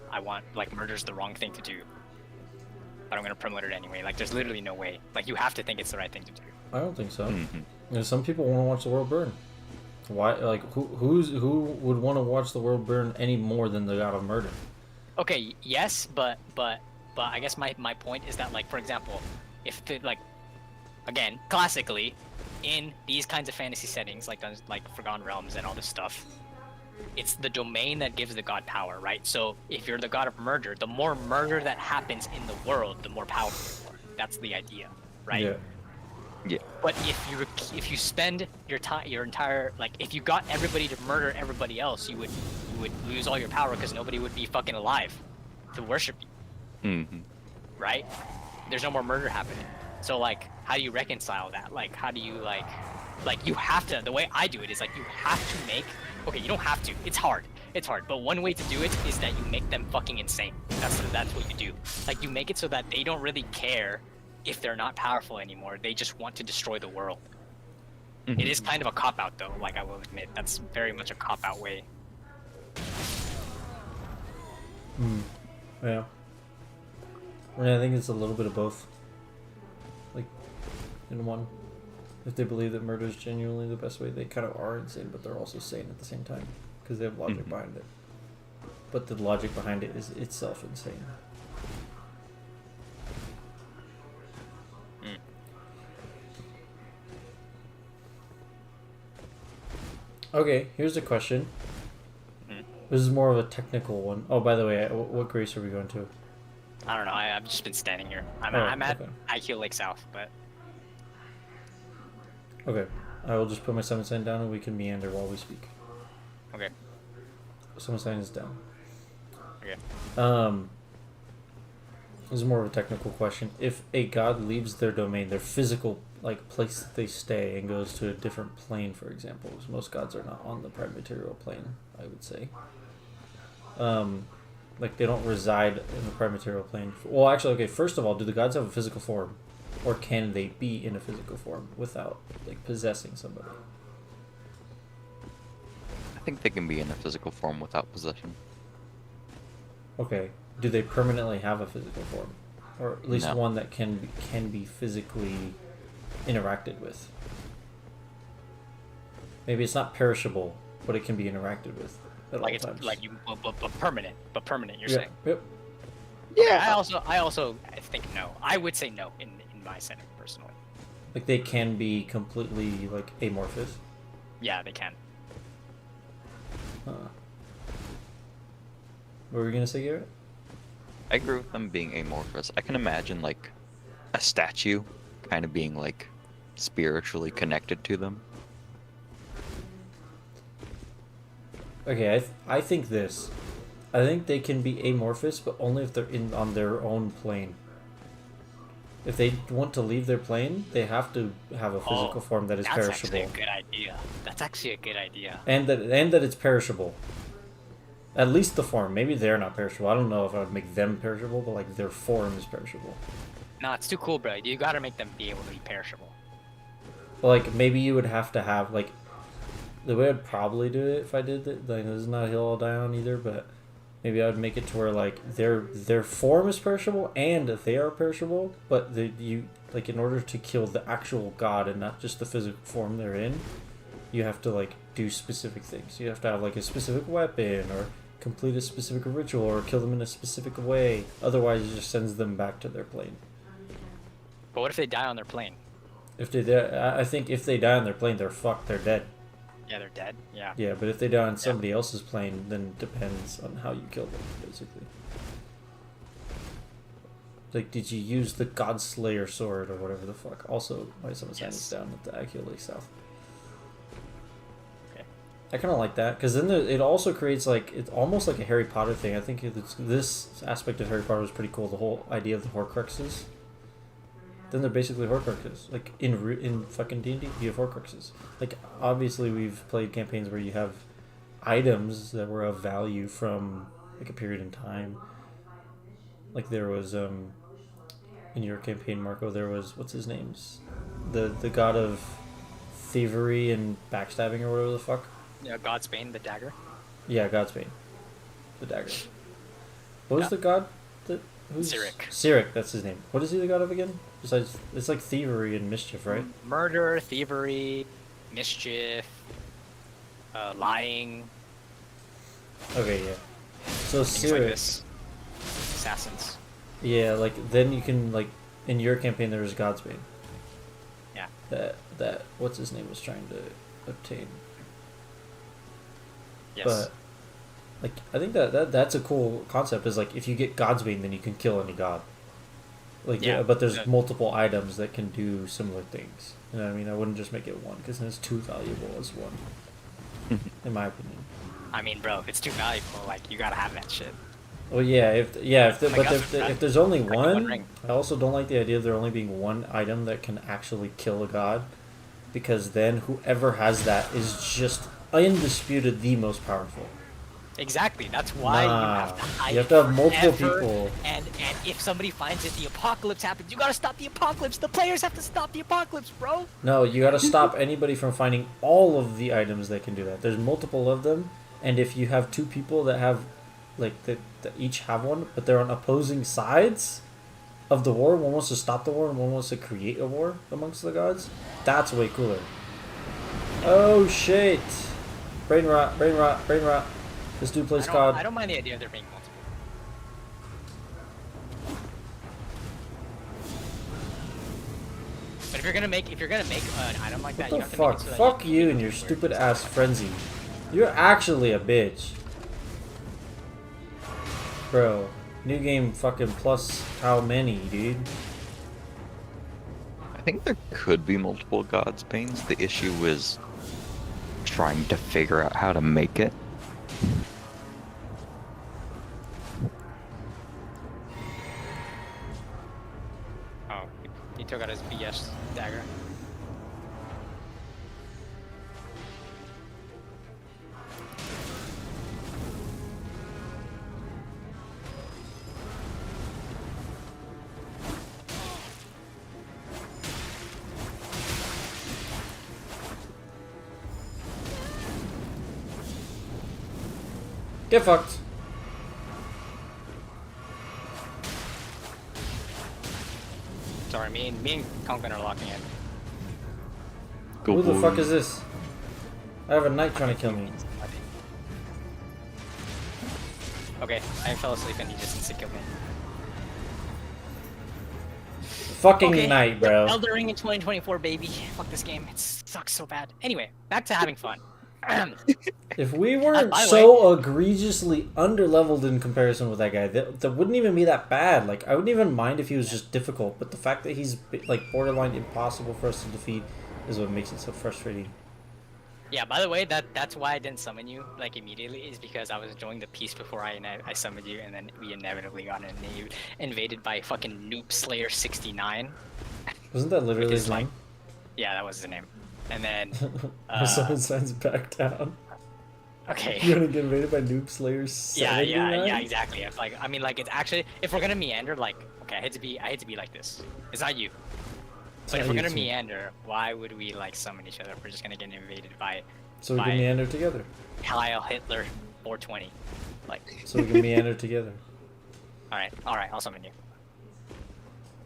I want, like, murder's the wrong thing to do, but I'm gonna promote it anyway. Like, there's literally no way. Like, you have to think it's the right thing to do. I don't think so. You know, some people want to watch the world burn. Why? Like, who would want to watch the world burn any more than the god of murder? Okay, yes, but I guess my point is that, like, for example, if the, like, again, classically, in these kinds of fantasy settings, like Forgotten Realms and all this stuff, it's the domain that gives the god power, right? So if you're the god of murder, the more murder that happens in the world, the more powerful you are. That's the idea, right? Yeah. Yeah. But if you spend your entire, like, if you got everybody to murder everybody else, you would lose all your power because nobody would be fucking alive to worship you, right? There's no more murder happening. So like, how do you reconcile that? Like, how do you like you have to. The way I do it is like you have to make. Okay, you don't have to. It's hard. It's hard. But one way to do it is that you make them fucking insane. That's what you do. Like you make it so that they don't really care if they're not powerful anymore. They just want to destroy the world. It is kind of a cop out though. Like I will admit, that's very much a cop out way. Yeah. I think it's a little bit of both. Like, in one. If they believe that murder is genuinely the best way, they kind of are insane, but they're also sane at the same time. Because they have logic behind it. But the logic behind it is itself insane. Okay, here's a question. This is more of a technical one. Oh, by the way, what grace are we going to? I don't know. I've just been standing here. I'm at okay. IQ Lake South, but Okay, I will just put my summon sign down and we can meander while we speak. okay. Summon sign is down. Okay. This is more of a technical question. If a god leaves their domain, their physical place that they stay, and goes to a different plane, for example, because most gods are not on the prime material plane, I would say. Like they don't reside in the prime material plane. Well, actually, okay. First of all, do the gods have a physical form, or can they be in a physical form without possessing somebody? I think they can be in a physical form without possession. Okay. Do they permanently have a physical form, or at least No. one that can be physically interacted with? Maybe it's not perishable, but it can be interacted with at Like all it's times. like you, but permanent. But permanent. You're Yeah. saying. Yep. Yeah. I also think no. I would say no in my setting personally. Like they can be completely amorphous. Yeah, they can. Huh. What were we gonna say, Garrett? I agree with them being amorphous. I can imagine a statue kind of being spiritually connected to them. Okay, I think this. I think they can be amorphous, but only if they're on their own plane. If they want to leave their plane, they have to have a physical form that is That's perishable, actually a good idea. That's actually a good idea. and that it's perishable. At least the form. Maybe they're not perishable. I don't know if I would make them perishable, but their form is perishable. No, it's too cool, bro. You gotta make them be able to be perishable. But maybe you would have to have the way I'd probably do it if I did that. This is not a hill I'll die on either, but maybe I would make it to where their form is perishable and they are perishable, but in order to kill the actual god and not just the physical form they're in, you have to do specific things. You have to have a specific weapon, or complete a specific ritual, or kill them in a specific way. Otherwise, it just sends them back to their plane. But what if they die on their plane? I think if they die on their plane, they're fucked. They're dead. Yeah, they're dead. Yeah. Yeah, but if they die on somebody else's plane, then it depends on how you kill them, basically. Did you use the Godslayer sword or whatever the fuck? Also, my summon sign is down at the IQ Lake South. Okay. I kind of like that, because then it also creates it's almost like a Harry Potter thing. I think this aspect of Harry Potter was pretty cool. The whole idea of the Horcruxes. Then they're basically Horcruxes. In fucking D&D, you have Horcruxes. Obviously we've played campaigns where you have items that were of value from a period in time. There was in your campaign, Marco, there was what's his name's the god of thievery and backstabbing or whatever the fuck. Yeah, Godsbane, the dagger. Yeah, Godsbane, the dagger. What was the god that? Cyric. Cyric, that's his name. What is he the god of again? Besides, it's thievery and mischief, right? Murder, thievery, mischief, lying. Okay, yeah. So Things Cyric, like this. Assassins. yeah, then you can in your campaign there was Godsbane. Yeah. That what's his name was trying to obtain. Yes. But I think that's a cool concept. Is if you get Godsbane, then you can kill any god. Yeah, but there's yeah. multiple items that can do similar things. You know what I mean? I wouldn't just make it one, because then it's too valuable as one, in my opinion. I mean, bro, if it's too valuable, you gotta have that shit. Well, yeah, if there's only like the One one, Ring. I also don't like the idea of there only being one item that can actually kill a god, because then whoever has that is just undisputed the most powerful. Exactly. That's why you have to hide. You have to have multiple forever, people. And if somebody finds it, the apocalypse happens. You gotta stop the apocalypse. The players have to stop the apocalypse, bro. No, you gotta stop anybody from finding all of the items that can do that. There's multiple of them, and if you have two people that have, like, that each have one, but they're on opposing sides of the war, one wants to stop the war and one wants to create a war amongst the gods, that's way cooler. Oh shit! Brain rot, brain rot, brain rot. This dude plays COD. I don't mind the idea of there being multiple. But if you're gonna make an item like that, you What have the to make fuck? it so that Fuck can you make and it your where stupid it's ass not like frenzy. You're actually a bitch. Bro, new game fucking plus how many, dude? I think there could be multiple gods panes. The issue is trying to figure out how to make it. Oh, he took out his BS dagger. Get fucked. Sorry, me and Conklin are locking in. Go Who the fuck boy. is this? I have a knight trying to kill me. Okay, I fell asleep and he just instant killed me. Fucking Okay, knight, bro. Elden Ring in 2024, baby. Fuck this game. It sucks so bad. Anyway, back to having fun. If we weren't by the so egregiously underleveled in comparison with that guy, that wouldn't even be that bad. Like, I wouldn't even mind if he was just difficult, but the fact that he's, like, borderline impossible for us to defeat is what makes it so frustrating. Yeah, by the way, that's why I didn't summon you, like, immediately, is because I was enjoying the peace before I summoned you, and then we inevitably got invaded by fucking Noob Slayer 69. Wasn't that literally Which is his like- name? Yeah, that was his name. And then, Someone signs back down. okay. You're gonna get invaded by Noob Slayer Yeah, 79? exactly. It's like, I mean, like, it's actually, if we're gonna meander, like, okay, I hate to be like this. It's not you. It's But if not we're you, gonna it's me. meander, why would we, like, summon each other if we're just gonna get invaded by So we by- can meander together. Heil Hitler 420? Like, So we can meander together. alright, I'll summon you.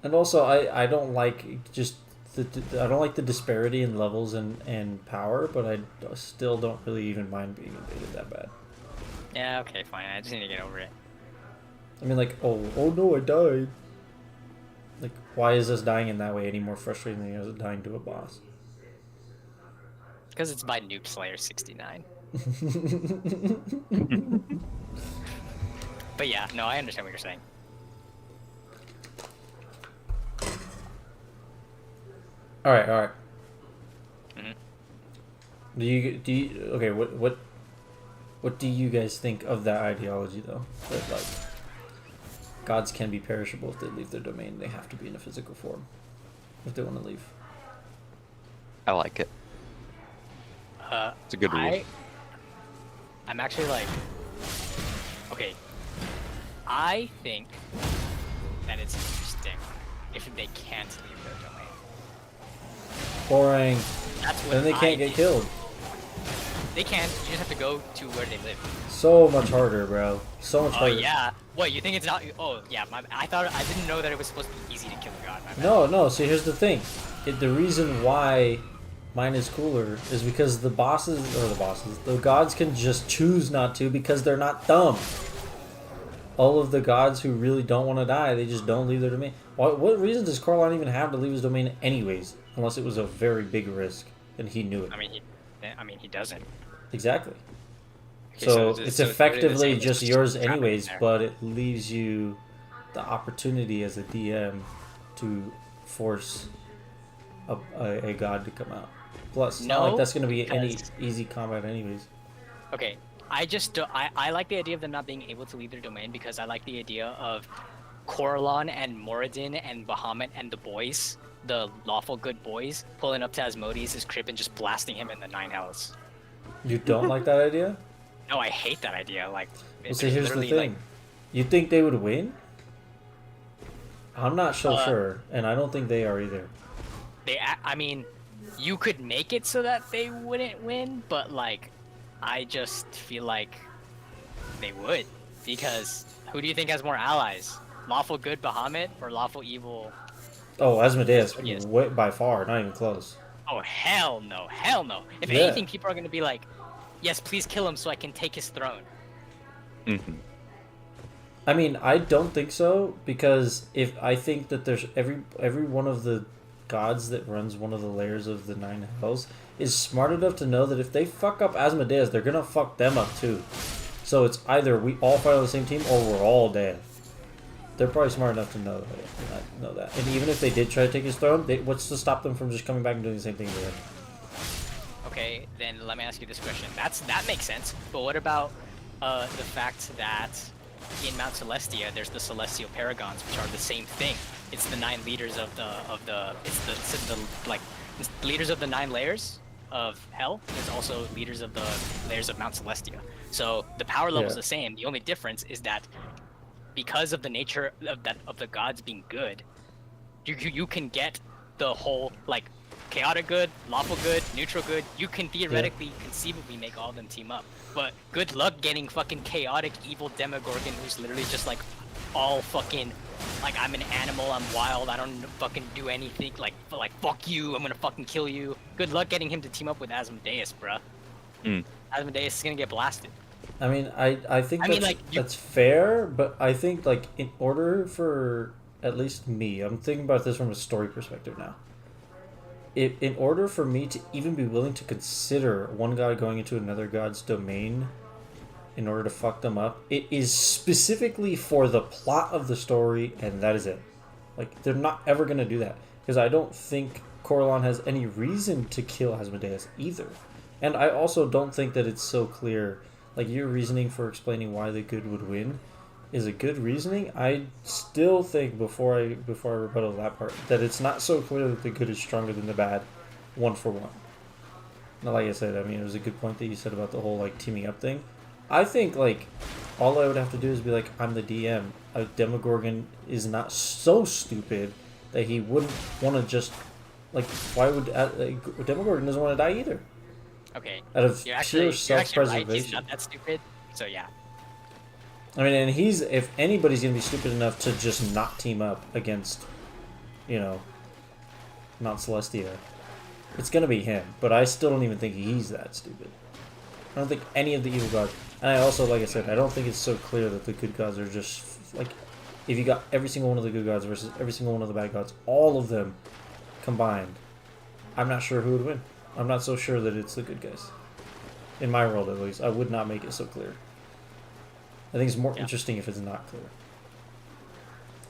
And also, I don't like just I don't like the disparity in levels and power, but I still don't really even mind being invaded that bad. Yeah, okay, fine. I just need to get over it. I mean, like, oh no, I died. Like, why is us dying in that way any more frustrating than us dying to a boss? Because it's by Noob Slayer 69. But yeah, no, I understand what you're saying. All right. Mhm. Do you okay? What do you guys think of that ideology though? That like gods can be perishable if they leave their domain. They have to be in a physical form if they want to leave. I like it. It's a good rule. I'm actually like, okay, I think that it's interesting if they can't leave their domain. Boring. That's what Then they can't get killed. They can. You just have to go to where they live. So much harder, bro. So much Oh harder. yeah. What, you think it's not? Oh yeah. I didn't know that it was supposed to be easy to kill a god. My bad. No. See, here's the thing. The reason why mine is cooler is because the gods can just choose not to because they're not dumb. All of the gods who really don't want to die, they just don't leave their domain. What reason does Corlon even have to leave his domain anyways? Unless it was a very big risk, and he knew it. I mean, he doesn't. Exactly. Okay, So it's- it's so it's literally the effectively same as just yours trapping anyways, there. but it leaves you the opportunity as a DM to force a god to come out. Plus, it's not like No, that's going to be any because- easy combat anyways. Okay, I just I like the idea of them not being able to leave their domain because I like the idea of Coralon and Moradin and Bahamut and the boys, the lawful good boys, pulling up to Asmodeus' crib and just blasting him in the 9 hells. You don't like that idea? No, I hate that idea. Like, Well, see, here's the literally, thing. You think they would win? I'm not so Uh, sure, and I don't think they are either. I mean, you could make it so that they wouldn't win, but like, I just feel like they would, because who do you think has more allies? Lawful good Bahamut or lawful evil? Oh, Asmodeus, Yes. by far, not even close. Oh hell no, hell no. If Yeah. anything, people are gonna be like, yes, please kill him so I can take his throne. Mm-hmm. I mean, I don't think so, because if I think that there's every one of the gods that runs one of the layers of the 9 hells is smart enough to know that if they fuck up Asmodeus, they're gonna fuck them up too. So it's either we all fight on the same team or we're all dead. They're probably smart enough to know that. And even if they did try to take his throne, what's to stop them from just coming back and doing the same thing again? Okay, then let me ask you this question. That makes sense. But what about the fact that in Mount Celestia there's the Celestial Paragons, which are the same thing? It's the 9 leaders of the it's leaders of the 9 layers of hell. There's also leaders of the layers of Mount Celestia. So the power level's Yeah. the same. The only difference is that because of the nature of the gods being good, you can get the whole like chaotic good, lawful good, neutral good. You can theoretically, conceivably make all of them team up. But good luck getting fucking chaotic evil Demogorgon who's literally just like all fucking like I'm an animal, I'm wild, I don't fucking do anything. Like fuck you, I'm gonna fucking kill you. Good luck getting him to team up with Asmodeus, bruh. Asmodeus is gonna get blasted. I mean, I think I that's, mean, like, that's fair, but I think, like, in order for, at least me, I'm thinking about this from a story perspective now. In order for me to even be willing to consider one god going into another god's domain in order to fuck them up, it is specifically for the plot of the story, and that is it. Like, they're not ever going to do that. Because I don't think Corellon has any reason to kill Asmodeus either. And I also don't think that it's so clear. Like, your reasoning for explaining why the good would win is a good reasoning. I still think, before I rebuttal that part, that it's not so clear that the good is stronger than the bad, 1 for 1. Now, like I said, I mean, it was a good point that you said about the whole, like, teaming up thing. I think, like, all I would have to do is be like, I'm the DM. A Demogorgon is not so stupid that he wouldn't want to just, like, why would... a Demogorgon doesn't want to die either. Okay. Out of You're pure actually right. self-preservation. He's not that stupid. So yeah. I mean, and if anybody's going to be stupid enough to just not team up against, you know, Mount Celestia, it's going to be him. But I still don't even think he's that stupid. I don't think any of the evil gods... And I also, like I said, I don't think it's so clear that the good gods are just... Like, if you got every single one of the good gods versus every single one of the bad gods, all of them combined, I'm not sure who would win. I'm not so sure that it's the good guys. In my world, at least. I would not make it so clear. I think it's more interesting if it's not clear.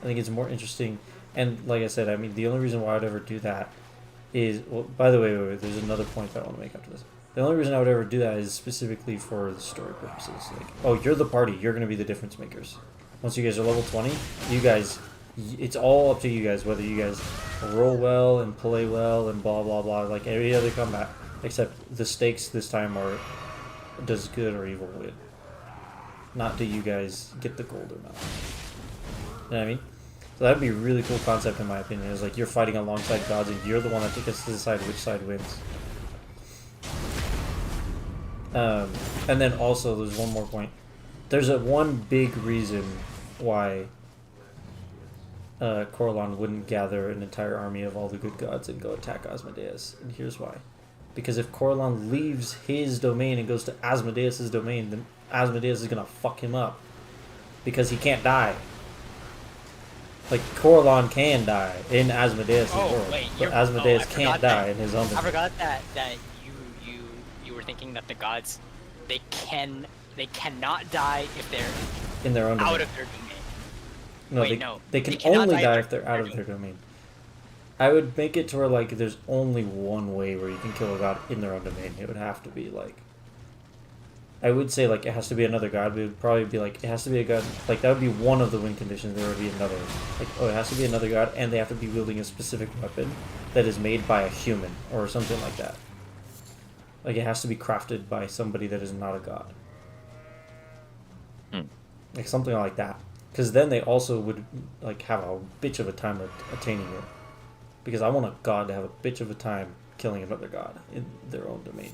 I think it's more interesting... And, like I said, I mean, the only reason why I'd ever do that is... Well, by the way, wait, there's another point that I want to make after this. The only reason I would ever do that is specifically for the story purposes. Like, oh, you're the party. You're going to be the difference makers. Once you guys are level 20, you guys... It's all up to you guys, whether you guys roll well and play well and blah, blah, blah, like every other combat. Except the stakes this time are, does good or evil win? Not do you guys get the gold or not. You know what I mean? So that'd be a really cool concept in my opinion. It's like you're fighting alongside gods and you're the one that gets to decide which side wins. And then also, there's one more point. There's one big reason why Corellon wouldn't gather an entire army of all the good gods and go attack Asmodeus. And here's why. Because if Corellon leaves his domain and goes to Asmodeus' domain, then Asmodeus is going to fuck him up. Because he can't die. Like, Corellon can die in Asmodeus' world. Wait, but Asmodeus I can't die in his own domain. I forgot that you were thinking that the gods, they cannot die if they're In their own domain. out of their domain. No, Wait, they can cannot only die if if they're out of their domain. I would make it to where, like, there's only one way where you can kill a god in their own domain. It would have to be, like... I would say, like, it has to be another god, but it would probably be, like, it has to be a god... Like, that would be one of the win conditions. There would be another. Like, oh, it has to be another god, and they have to be wielding a specific weapon that is made by a human, or something like that. Like, it has to be crafted by somebody that is not a god. like something like that. Because then they also would like have a bitch of a time attaining it. Because I want a god to have a bitch of a time killing another god in their own domain.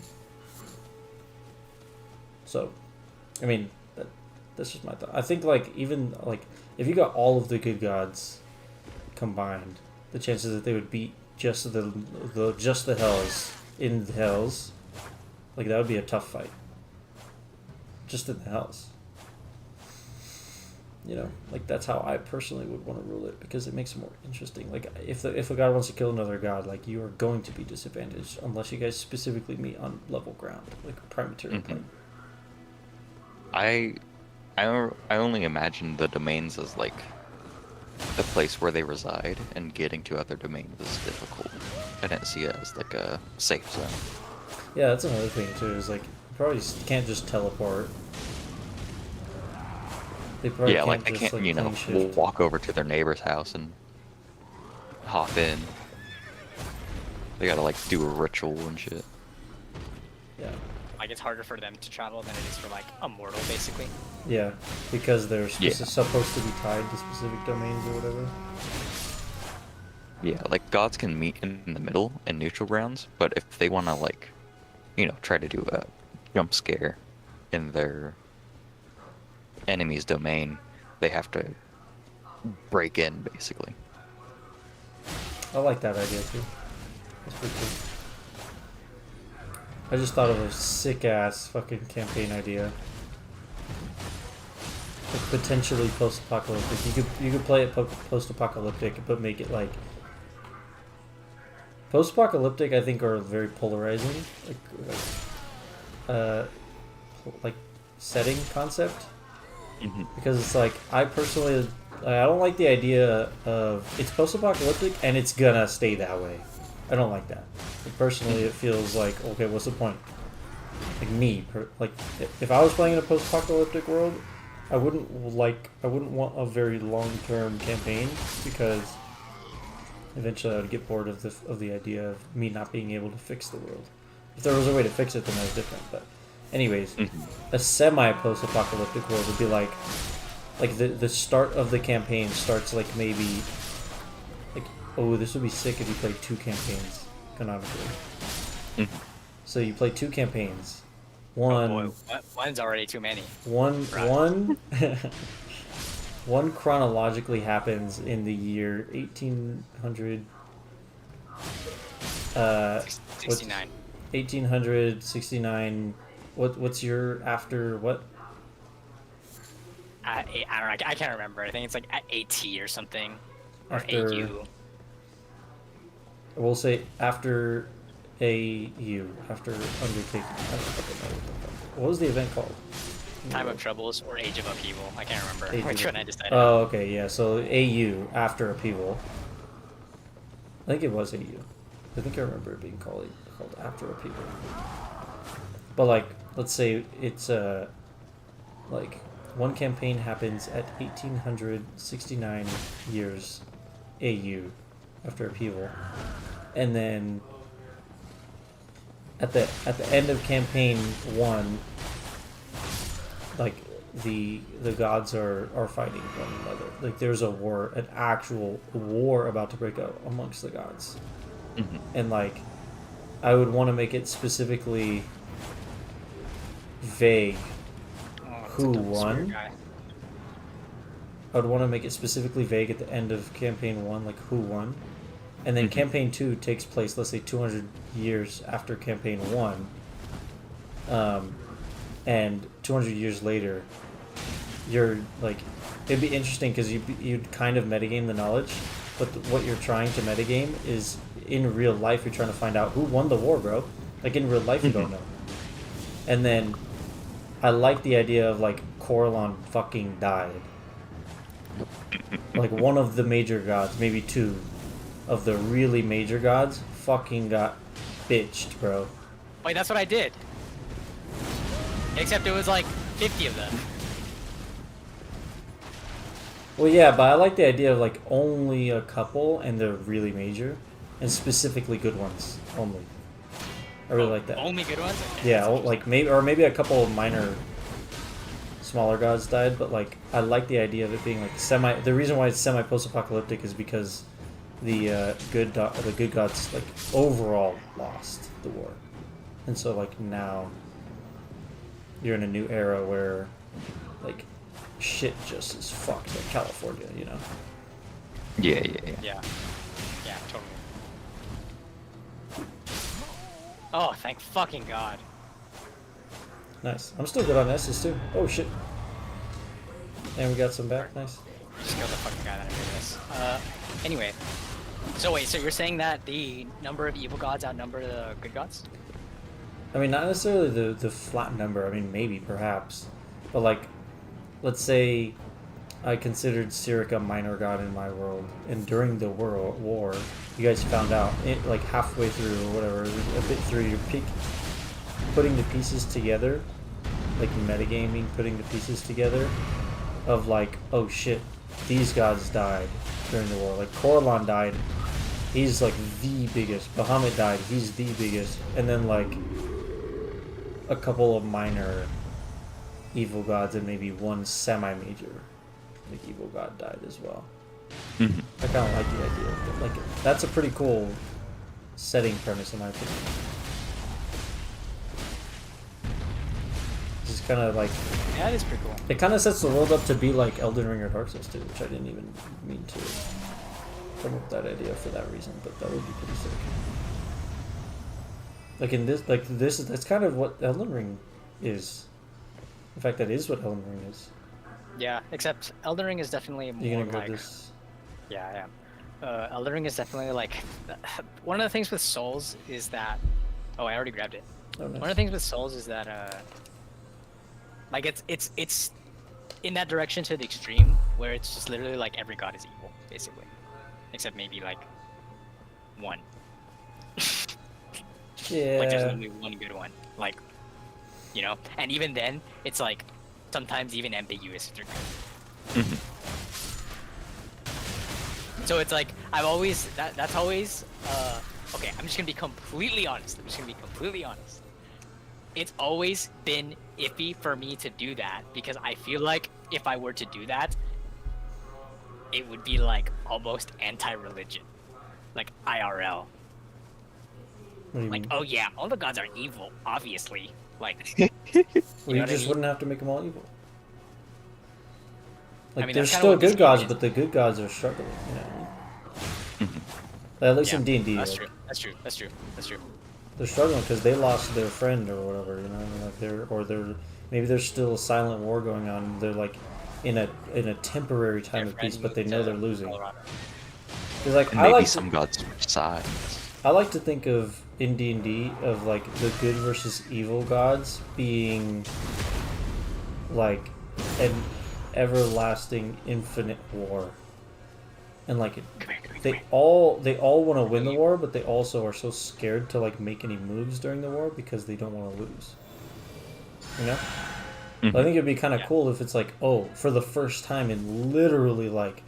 So, I mean, that's just my thought. I think like even like if you got all of the good gods combined, the chances that they would beat just the hells in the hells, like that would be a tough fight. Just in the hells. You know, like that's how I personally would want to rule it because it makes it more interesting. Like if a god wants to kill another god, like you are going to be disadvantaged unless you guys specifically meet on level ground, like prime material plane. I only imagine the domains as like the place where they reside, and getting to other domains is difficult. I didn't see it as like a safe zone. Yeah, that's another thing too. Is like you probably can't just teleport. They probably Yeah, can't like they just, can't, plane shift. walk over to their neighbor's house and hop in. They gotta like do a ritual and shit. Yeah, Like it's harder for them to travel than it is for like a mortal, basically. yeah, because they're Yeah. supposed to be tied to specific domains or whatever. Yeah, like gods can meet in the middle in neutral grounds, but if they want to like, try to do a jump scare in their enemy's domain, they have to break in basically. I like that idea too. That's pretty cool. I just thought of a sick ass fucking campaign idea. Like potentially post-apocalyptic. You could play it post-apocalyptic, but make it like post-apocalyptic. I think are very polarizing, like setting concept. Because it's like I personally I don't like the idea of it's post-apocalyptic and it's gonna stay that way. I don't like that. Like, personally, it feels like okay, what's the point? Like if I was playing in a post-apocalyptic world, I wouldn't want a very long-term campaign because eventually I would get bored of the idea of me not being able to fix the world. If there was a way to fix it, then that's different. But anyways, a semi-post-apocalyptic world would be like the start of the campaign starts like maybe like oh, this would be sick if you played 2 campaigns canonically. So you play 2 campaigns. One One's already too many. one chronologically happens in the year 1800 69. 1869. What's your after what? I don't know. I can't remember. I think it's like at AT or something. Or After- AU. We'll say after AU, after undertaking. I don't fucking know what the fuck. What was the event called? Time of Troubles or Age of Upheaval. I can't remember Age which of- one I decided. Oh, okay, yeah. So AU after upheaval. I think it was AU. I think I remember it being called after upheaval. But like, let's say it's like one campaign happens at 1869 years AU after upheaval, and then at the end of campaign 1, like the gods are fighting one another. Like there's a war, an actual war about to break out amongst the gods. And like I would want to make it specifically vague who won. I would want to make it specifically vague at the end of campaign 1, like who won. And then campaign 2 takes place, let's say 200 years after campaign 1. And 200 years later, you're like, it'd be interesting because you'd kind of metagame the knowledge, but what you're trying to metagame is in real life, you're trying to find out who won the war, bro. Like in real life, you don't know. And then I like the idea of like Corellon fucking died. Like one of the major gods, maybe 2 of the really major gods, fucking got bitched, bro. Wait, that's what I did. Except it was like 50 of them. Well, yeah, but I like the idea of like only a couple and they're really major, and specifically good ones only. I really like that. Only good ones? Okay, Yeah, that's like maybe a couple of minor smaller gods died, but like I like the idea of it being like semi. The reason why it's semi post-apocalyptic is because the good gods like overall lost the war, and so like now you're in a new era where like shit just is fucked like California, you know. Yeah. Yeah. Yeah, totally. Oh, thank fucking God. Nice. I'm still good on S's too. Oh shit. And we got some back. Nice. Just kill the fucking guy that I made this. Anyway. So wait, so you're saying that the number of evil gods outnumber the good gods? I mean, not necessarily the flat number. I mean, maybe, perhaps. But, like, let's say I considered Cyric a minor god in my world, and during the war, you guys found out, like, halfway through or whatever, a bit through your peak, putting the pieces together, like, metagaming, putting the pieces together, of, like, oh shit, these gods died during the war. Like, Corellon died, he's, like, the biggest. Bahamut died, he's the biggest. And then, like, a couple of minor evil gods and maybe one semi-major like evil god died as well. I kind of like the idea of it. Like, that's a pretty cool setting premise in my opinion. This is kind of like, Yeah, that is pretty cool. it kind of sets the world up to be like Elden Ring or Dark Souls 2, which I didn't even mean to come up with that idea for that reason, but that would be pretty sick. Like in this, that's kind of what Elden Ring is. In fact, that is what Elden Ring is. Yeah, except Elden Ring is definitely You more gonna grab like... this? Yeah, I am. Elden Ring is definitely like... One of the things with Souls is that... Oh, I already grabbed it. Oh, nice. One of the things with Souls is that, like, it's in that direction to the extreme, where it's just literally like every god is evil, basically. Except maybe, like, one. Yeah. Like, there's literally one good one. Like, you know? And even then, it's, like, sometimes even ambiguous if they're good. So it's like, I've always... That's always... Okay, I'm just gonna be completely honest. It's always been iffy for me to do that, because I feel like if I were to do that, it would be like almost anti-religion, like IRL. What do you Like, mean? oh yeah, all the gods are evil, obviously. Like, Well, you you know what I just mean? wouldn't have to make them all evil. Like, I mean, there's that's kinda still what this good gods, game is. but the good gods are struggling. You know what I mean? At least in D&D, that's like, true. That's true. they're struggling because they lost their friend or whatever. You know, like maybe there's still a silent war going on. They're like in a temporary time Their of peace, friend but they moved know to they're losing. Colorado. Because like And I maybe like some gods switch sides. I like to think of in D&D of like the good versus evil gods being like an everlasting infinite war. And like they all want to win the war, but they also are so scared to like make any moves during the war because they don't want to lose. You know? Mhm. I think it'd be kind of Yeah. cool if it's like, oh, for the first time in literally like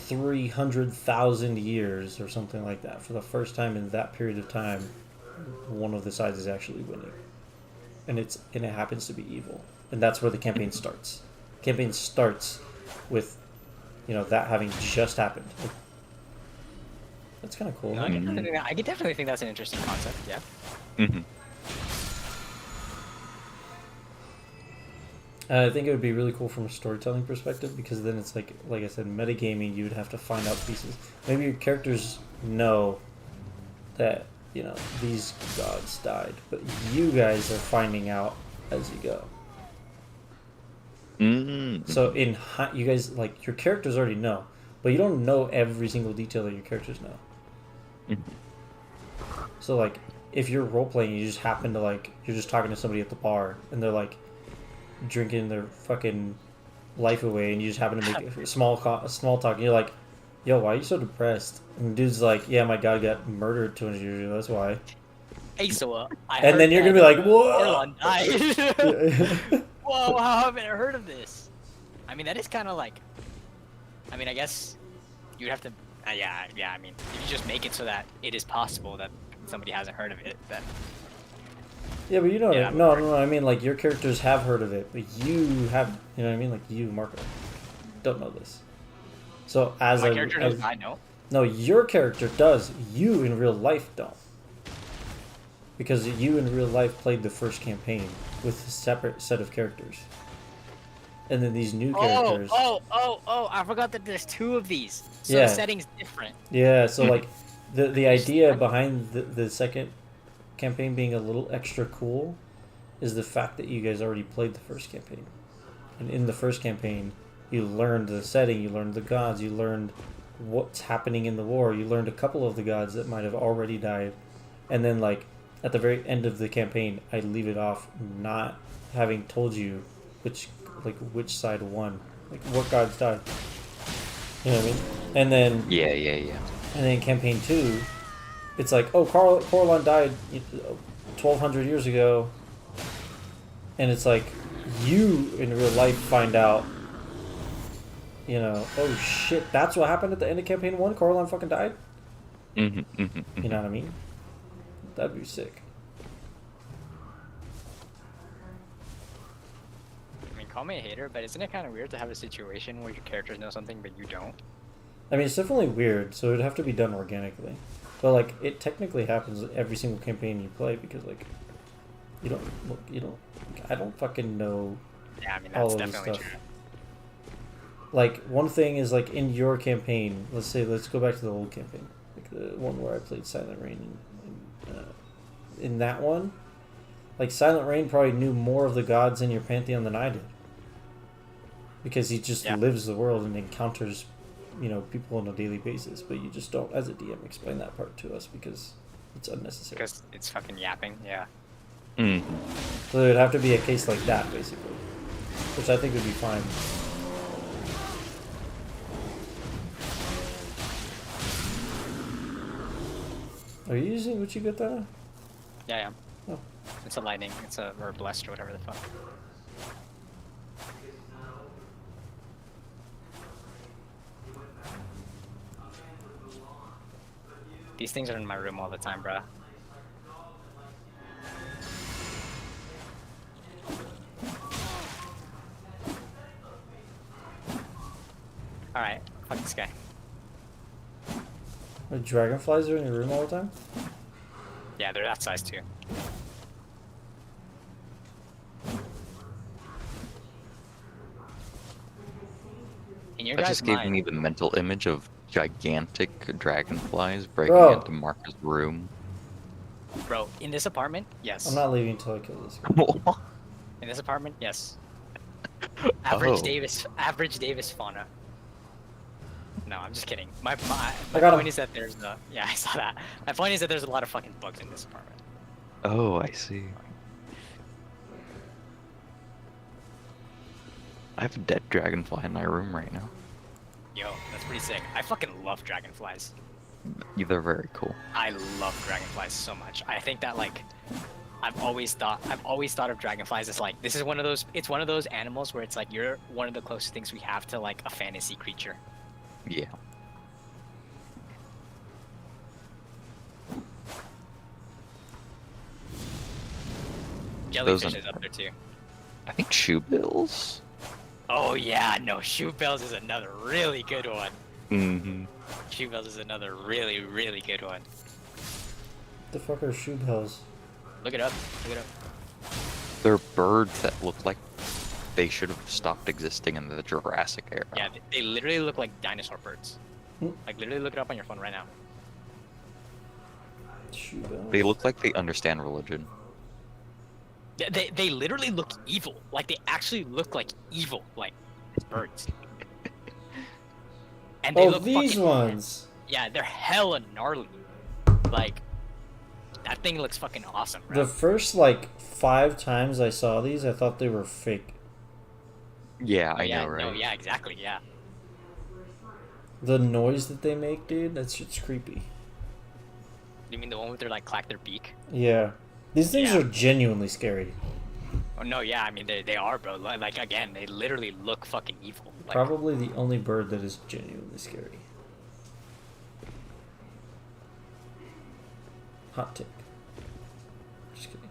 300,000 years or something like that, for the first time in that period of time, one of the sides is actually winning, and it happens to be evil, and that's where the campaign starts. Campaign starts with, you know, that having just happened. Like, that's kind of cool. No, I huh? could definitely think that's an interesting concept. Yeah. I think it would be really cool from a storytelling perspective, because then it's like I said, metagaming, you would have to find out pieces. Maybe your characters know that, you know, these gods died, but you guys are finding out as you go. So you guys, like, your characters already know, but you don't know every single detail that your characters know. So like, if you're role playing, you just happen to like, you're just talking to somebody at the bar, and they're like drinking their fucking life away, and you just happen to make a small talk, and you're like, yo, why are you so depressed? And the dude's like, yeah, my god got murdered 200 years ago, that's why. Hey, so And then you're gonna be like, whoa! Orlon died. Whoa, how haven't I heard of this? I mean, that is kind of like... I mean, I guess you'd have to... yeah, I mean, if you just make it so that it is possible that somebody hasn't heard of it, then... Yeah, but you know, Yeah, no. I mean, like your characters have heard of it, but you have, you know what I mean? Like you, Marco, don't know this. So My character knows, I know. no, your character does. You in real life don't, because you in real life played the first campaign with a separate set of characters, and then these new characters. Oh! I forgot that there's 2 of these. So Yeah. the setting's different. Yeah, so like the There's- idea behind the second campaign being a little extra cool is the fact that you guys already played the first campaign. And in the first campaign, you learned the setting, you learned the gods, you learned what's happening in the war, you learned a couple of the gods that might have already died. And then like at the very end of the campaign, I leave it off not having told you which side won, like what gods died. You know what I mean? And then Yeah. and then campaign 2, it's like, oh, Corlon died 1,200 years ago, and it's like you in real life find out, you know, oh shit, that's what happened at the end of campaign 1. Corlon fucking died. You know what I mean? That'd be sick. I mean, call me a hater, but isn't it kind of weird to have a situation where your characters know something but you don't? I mean, it's definitely weird, so it'd have to be done organically. But like, it technically happens every single campaign you play because like, you don't. I don't fucking know. Yeah, I mean, all that's of this definitely stuff. true. Like one thing is like in your campaign. Let's go back to the old campaign, like the one where I played Silent Rain. In that one, like Silent Rain probably knew more of the gods in your pantheon than I did, because he just lives the world and encounters, you know, people on a daily basis. But you just don't, as a DM, explain that part to us because it's unnecessary. Because it's fucking yapping, yeah. So it would have to be a case like that, basically, which I think would be fine. Are you using Uchigata? Yeah. Oh. It's a lightning. Or blessed or whatever the fuck. These things are in my room all the time, bruh. Alright, fuck this guy. The dragonflies are in your room all the time? Yeah, they're that size too. In your That guys' just gave mind, me the mental image of gigantic dragonflies breaking Bro. into Marcus' room. bro, in this apartment, yes. I'm not leaving until I kill this guy. In this apartment, yes. Oh. Average Davis fauna. No, I'm just kidding. My I got point him. is that there's yeah, I saw that. My point is that there's a lot of fucking bugs in this apartment. Oh, I see. I have a dead dragonfly in my room right now. Yo, that's pretty sick. I fucking love dragonflies. They're very cool. I love dragonflies so much. I think that like I've always thought of dragonflies as like it's one of those animals where it's like you're one of the closest things we have to like a fantasy creature. Yeah. Jellyfish is up there too. I think shoebills. Oh yeah, no, shoebills is another really good one. Mm-hmm. Shoebills is another really, really good one. The fuck are shoe bells? Look it up. Look it up. They're birds that look like they should have stopped existing in the Jurassic era. Yeah, they literally look like dinosaur birds. Hmm. Like literally look it up on your phone right now. Shoe bells? They look like they understand religion. They literally look evil. Like they actually look like evil, like birds. And they Oh, look these fucking, ones! Yeah, they're hella gnarly. Like that thing looks fucking awesome, bro. The first, like, 5 times I saw these, I thought they were fake. Yeah, I yeah, know, right? No, yeah, exactly, yeah. The noise that they make, dude, that shit's creepy. You mean the one where they're like clack their beak? Yeah. These things Yeah. are genuinely scary. Oh no, yeah, I mean they are, bro. Like again, they literally look fucking evil. Like, Probably the only bird that is genuinely scary. Hot take. Just kidding.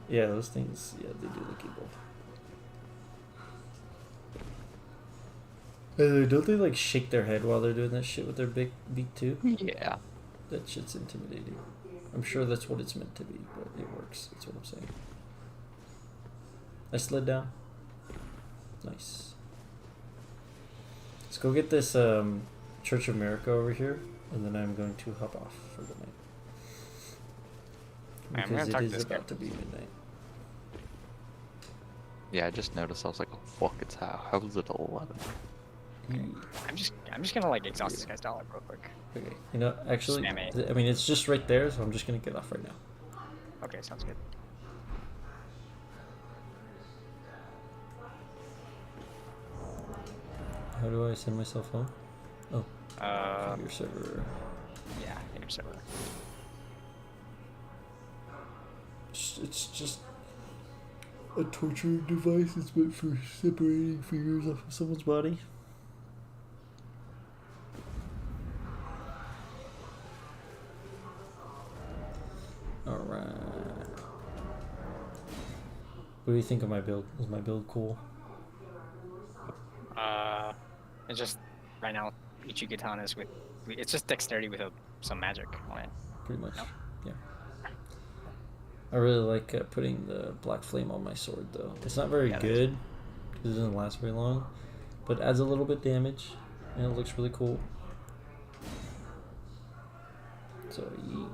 Yeah, those things. Yeah, they do look evil. Don't they like shake their head while they're doing that shit with their big beak too? Yeah. That shit's intimidating. I'm sure that's what it's meant to be, but it works. That's what I'm saying. I slid down. Nice. Let's go get this Church of America over here, and then I'm going to hop off for the night. I'm Because gonna talk it to is this guy. about to be midnight. Yeah, I just noticed. I was like, oh fuck, it's how is it 11? I'm just gonna like exhaust this guy's dollar real quick. Okay, you know, actually, Spam it. I mean, it's just right there, so I'm just gonna get off right now. Okay, sounds good. How do I send myself home? Oh, your server. Yeah, interserver. It's just a torturing device. It's meant for separating fingers off of someone's body. Alright. What do you think of my build? Is my build cool? It's just right now Ichigatanas with it's just dexterity with some magic on it. Pretty much. No. Yeah. I really like putting the black flame on my sword though. It's not very Yeah, good because it doesn't last very long, but adds a little bit damage and it looks really cool. So yeah.